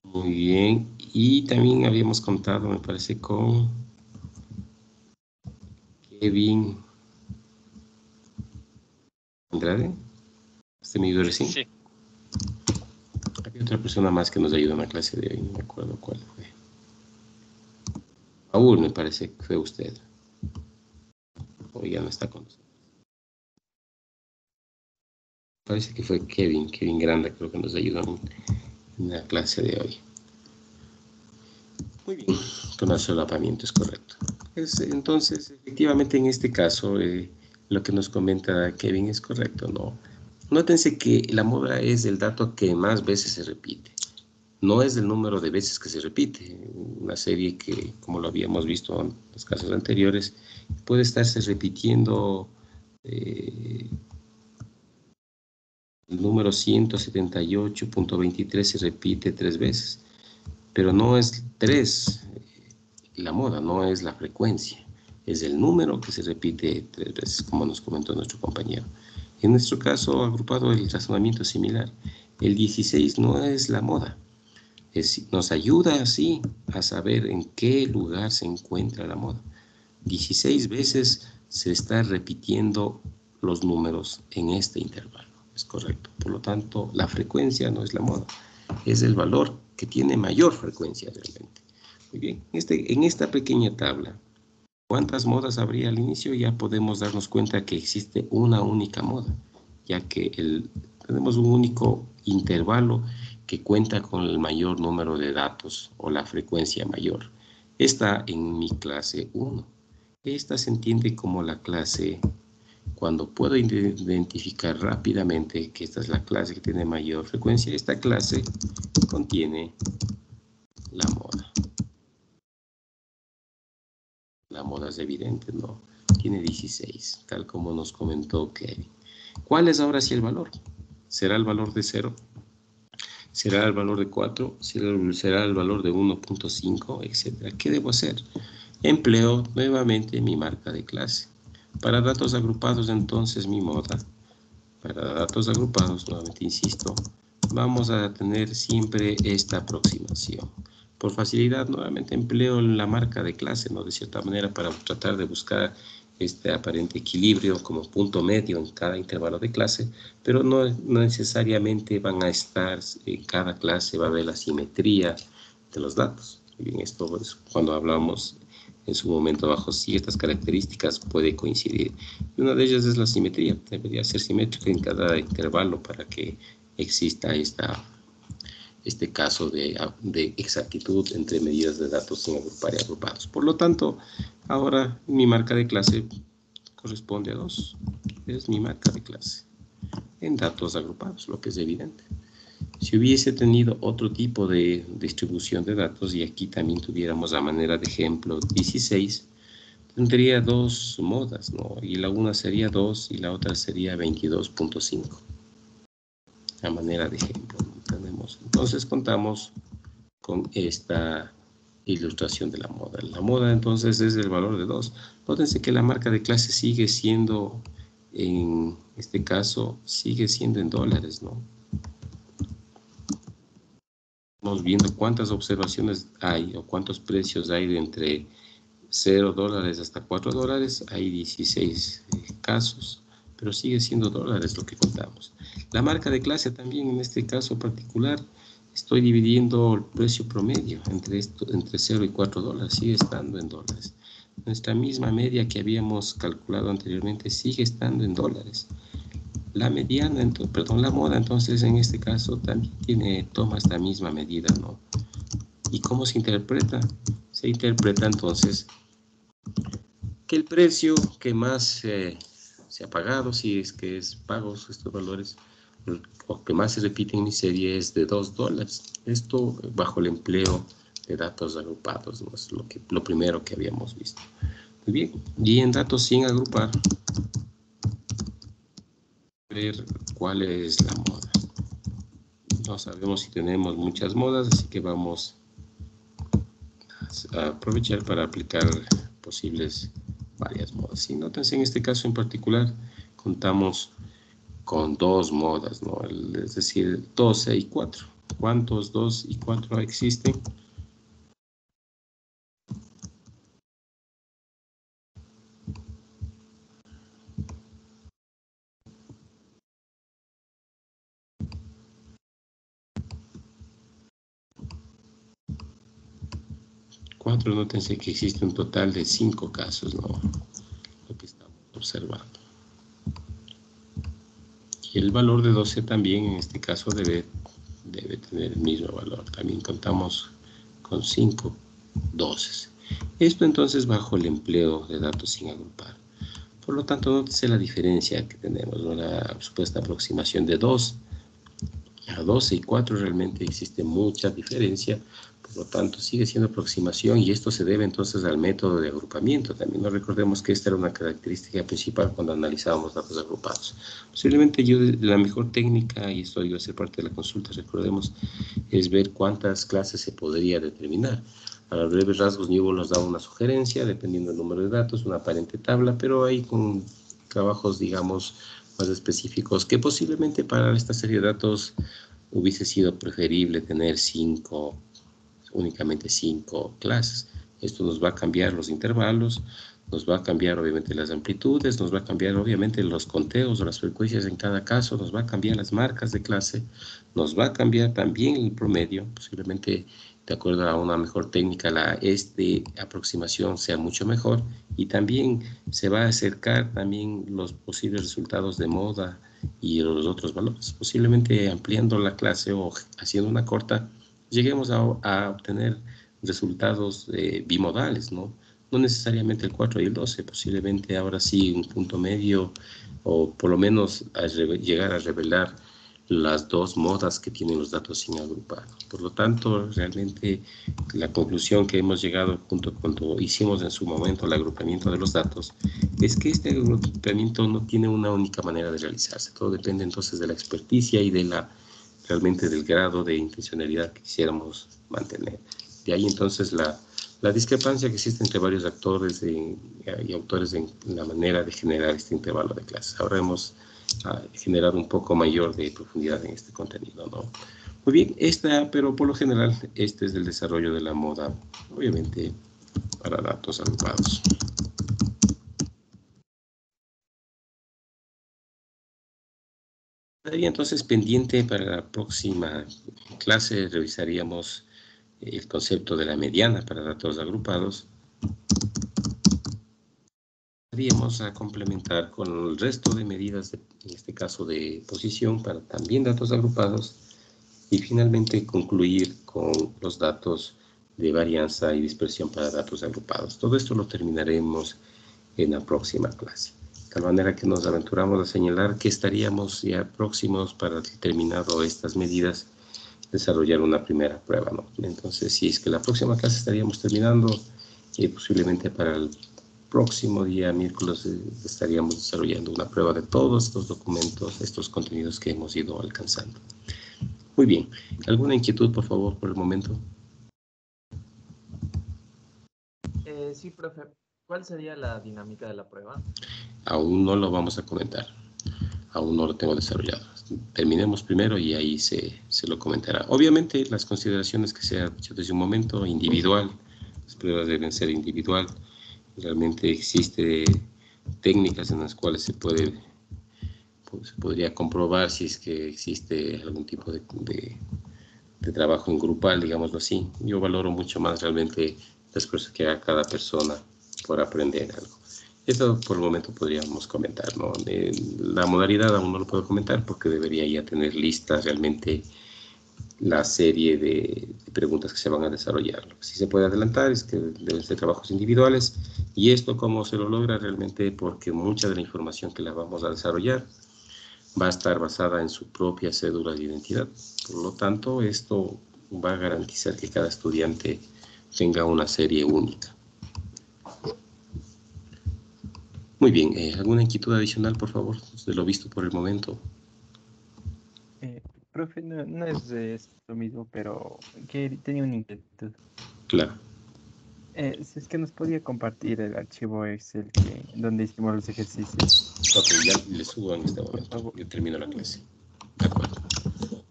[SPEAKER 1] Muy bien. Y también habíamos contado, me parece, con Kevin Andrade. ¿Usted me ayudó recién?
[SPEAKER 8] Sí.
[SPEAKER 1] Había otra persona más que nos ayudó en la clase de hoy, no me acuerdo cuál fue. Paul, me parece que fue usted. Hoy ya no está con nosotros. Parece que fue Kevin Granda, creo que nos ayudó en la clase de hoy. Muy bien, con el solapamiento es correcto. Entonces, efectivamente, en este caso, lo que nos comenta Kevin es correcto, ¿no? Nótense que la moda es el dato que más veces se repite. No es el número de veces que se repite. Una serie que, como lo habíamos visto en los casos anteriores, puede estarse repitiendo el número 178.23 se repite 3 veces, pero no es 3 la moda, no es la frecuencia, es el número que se repite 3 veces, como nos comentó nuestro compañero. En nuestro caso agrupado, el razonamiento es similar. El 16 no es la moda. Nos ayuda así a saber en qué lugar se encuentra la moda. 16 veces se está repitiendo los números en este intervalo. Es correcto. Por lo tanto, la frecuencia no es la moda. Es el valor que tiene mayor frecuencia realmente. Muy bien. En esta pequeña tabla, ¿cuántas modas habría al inicio? Ya podemos darnos cuenta que existe una única moda, ya que tenemos un único intervalo que cuenta con el mayor número de datos o la frecuencia mayor. Está en mi clase 1. Esta se entiende como la clase, cuando puedo identificar rápidamente que esta es la clase que tiene mayor frecuencia, esta clase contiene la moda. La moda es evidente, ¿no? Tiene 16, tal como nos comentó Kevin. ¿Cuál es ahora sí el valor? ¿Será el valor de 0? ¿Será el valor de 4? ¿Será el valor de 1.5? Etcétera. ¿Qué debo hacer? Empleo nuevamente mi marca de clase. Para datos agrupados, entonces, mi moda. Para datos agrupados, nuevamente insisto, vamos a tener siempre esta aproximación. Por facilidad, nuevamente empleo la marca de clase, ¿no? De cierta manera, para tratar de buscar este aparente equilibrio como punto medio en cada intervalo de clase, pero no necesariamente van a estar, en cada clase va a haber la simetría de los datos. Y bien, esto es cuando hablamos en su momento bajo ciertas características puede coincidir. Y una de ellas es la simetría. Debería ser simétrica en cada intervalo para que exista este caso de exactitud entre medidas de datos sin agrupar y agrupados. Por lo tanto, ahora mi marca de clase corresponde a 2. Es mi marca de clase en datos agrupados, lo que es evidente. Si hubiese tenido otro tipo de distribución de datos, y aquí también tuviéramos a manera de ejemplo 16, tendría 2 modas, ¿no? Y la una sería 2 y la otra sería 22.5. a manera de ejemplo. Entonces contamos con esta ilustración de la moda. La moda entonces es el valor de 2. Nótense que la marca de clase sigue siendo, en este caso, sigue siendo en dólares, ¿no? Estamos viendo cuántas observaciones hay o cuántos precios hay de entre $0 hasta $4. Hay 16 casos, pero sigue siendo dólares lo que contamos. La marca de clase también, en este caso particular, estoy dividiendo el precio promedio entre 0 y $4, sigue estando en dólares. Nuestra misma media que habíamos calculado anteriormente sigue estando en dólares. La mediana, la moda, entonces, en este caso también toma esta misma medida, ¿no? ¿Y cómo se interpreta? Se interpreta entonces que el precio que más se ha pagado, si es que es pagos estos valores, o que más se repite en mi serie es de $2. Esto bajo el empleo de datos agrupados, ¿no? Es lo primero que habíamos visto. Muy bien, y en datos sin agrupar, ver cuál es la moda. No sabemos si tenemos muchas modas, así que vamos a aprovechar para aplicar posibles varias modas. Y nótense, en este caso en particular contamos con 2 modas, ¿no? Es decir, 12 y 4. ¿Cuántos 2 y 4 existen? Nótense que existe un total de 5 casos, ¿no? Lo que estamos observando. Y el valor de 12 también, en este caso, debe tener el mismo valor. También contamos con 5 doces. Esto entonces bajo el empleo de datos sin agrupar. Por lo tanto, nótese la diferencia que tenemos, ¿no? La supuesta aproximación de 2 a 12 y 4 realmente existe mucha diferencia. Por lo tanto, sigue siendo aproximación y esto se debe entonces al método de agrupamiento. También no recordemos que esta era una característica principal cuando analizábamos datos agrupados. Posiblemente la mejor técnica, y esto iba a ser parte de la consulta, recordemos, es ver cuántas clases se podría determinar. A los breves rasgos, Newell nos da una sugerencia, dependiendo del número de datos, una aparente tabla, pero hay con trabajos, digamos, más específicos, que posiblemente para esta serie de datos hubiese sido preferible tener únicamente 5 clases. Esto nos va a cambiar los intervalos, nos va a cambiar obviamente las amplitudes, nos va a cambiar obviamente los conteos o las frecuencias en cada caso, nos va a cambiar las marcas de clase, nos va a cambiar también el promedio, posiblemente de acuerdo a una mejor técnica aproximación sea mucho mejor, y también se va a acercar también los posibles resultados de moda y los otros valores. Posiblemente ampliando la clase o haciendo una corta, lleguemos a obtener resultados bimodales, ¿no? No necesariamente el 4 y el 12, posiblemente ahora sí un punto medio, o por lo menos llegar a revelar las 2 modas que tienen los datos sin agrupar. Por lo tanto, realmente la conclusión que hemos llegado junto cuando hicimos en su momento el agrupamiento de los datos es que este agrupamiento no tiene una única manera de realizarse. Todo depende entonces de la experticia y realmente del grado de intencionalidad que quisiéramos mantener. De ahí entonces la discrepancia que existe entre varios actores y autores en la manera de generar este intervalo de clases. Ahora hemos generado un poco mayor de profundidad en este contenido, ¿no? Muy bien, pero por lo general este es el desarrollo de la moda, obviamente para datos agrupados. Estaría entonces pendiente para la próxima clase, revisaríamos el concepto de la mediana para datos agrupados. Vamos a complementar con el resto de medidas, en este caso de posición, para también datos agrupados, y finalmente concluir con los datos de varianza y dispersión para datos agrupados. Todo esto lo terminaremos en la próxima clase. De tal manera que nos aventuramos a señalar que estaríamos ya próximos para terminado estas medidas, desarrollar una primera prueba, ¿no? Entonces, si es que la próxima clase estaríamos terminando, posiblemente para el próximo día, miércoles, estaríamos desarrollando una prueba de todos estos documentos, estos contenidos que hemos ido alcanzando. Muy bien. ¿Alguna inquietud, por favor, por el momento?
[SPEAKER 5] Sí, profe. ¿Cuál sería la dinámica de la prueba?
[SPEAKER 1] Aún no lo vamos a comentar. Aún no lo tengo desarrollado. Terminemos primero y ahí se lo comentará. Obviamente, las consideraciones que se han dicho desde un momento, individual, las pruebas deben ser individual. Realmente existe técnicas en las cuales se podría comprobar si es que existe algún tipo de trabajo en grupal, digámoslo así. Yo valoro mucho más realmente las cosas que haga cada persona por aprender algo. Esto por el momento podríamos comentar, ¿no? La modalidad aún no lo puedo comentar porque debería ya tener lista realmente la serie de preguntas que se van a desarrollar. Lo que sí se puede adelantar es que deben ser trabajos individuales, y esto cómo se lo logra realmente porque mucha de la información que la vamos a desarrollar va a estar basada en su propia cédula de identidad. Por lo tanto, esto va a garantizar que cada estudiante tenga una serie única. Muy bien, ¿alguna inquietud adicional, por favor, de lo visto por el momento?
[SPEAKER 9] Profe, no es de esto mismo, pero que tenía una inquietud.
[SPEAKER 1] Claro.
[SPEAKER 9] Si es que nos podía compartir el archivo Excel donde hicimos los ejercicios.
[SPEAKER 1] Ok, ya le subo en este
[SPEAKER 9] Por
[SPEAKER 1] momento.
[SPEAKER 9] favor.
[SPEAKER 1] Yo termino la clase. De acuerdo.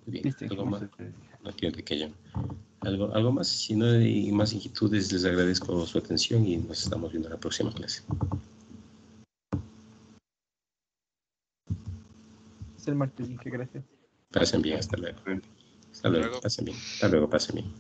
[SPEAKER 1] Muy bien.
[SPEAKER 9] Listo,
[SPEAKER 1] ¿Algo más?
[SPEAKER 9] muchas gracias.
[SPEAKER 1] No tiene pequeño. ¿Algo más? Si no hay más inquietudes, les agradezco su atención y nos estamos viendo en la próxima clase.
[SPEAKER 9] Es el martes, dije, gracias.
[SPEAKER 1] Pasen bien, hasta luego. Hasta luego, pasen bien. Hasta luego, pasen bien.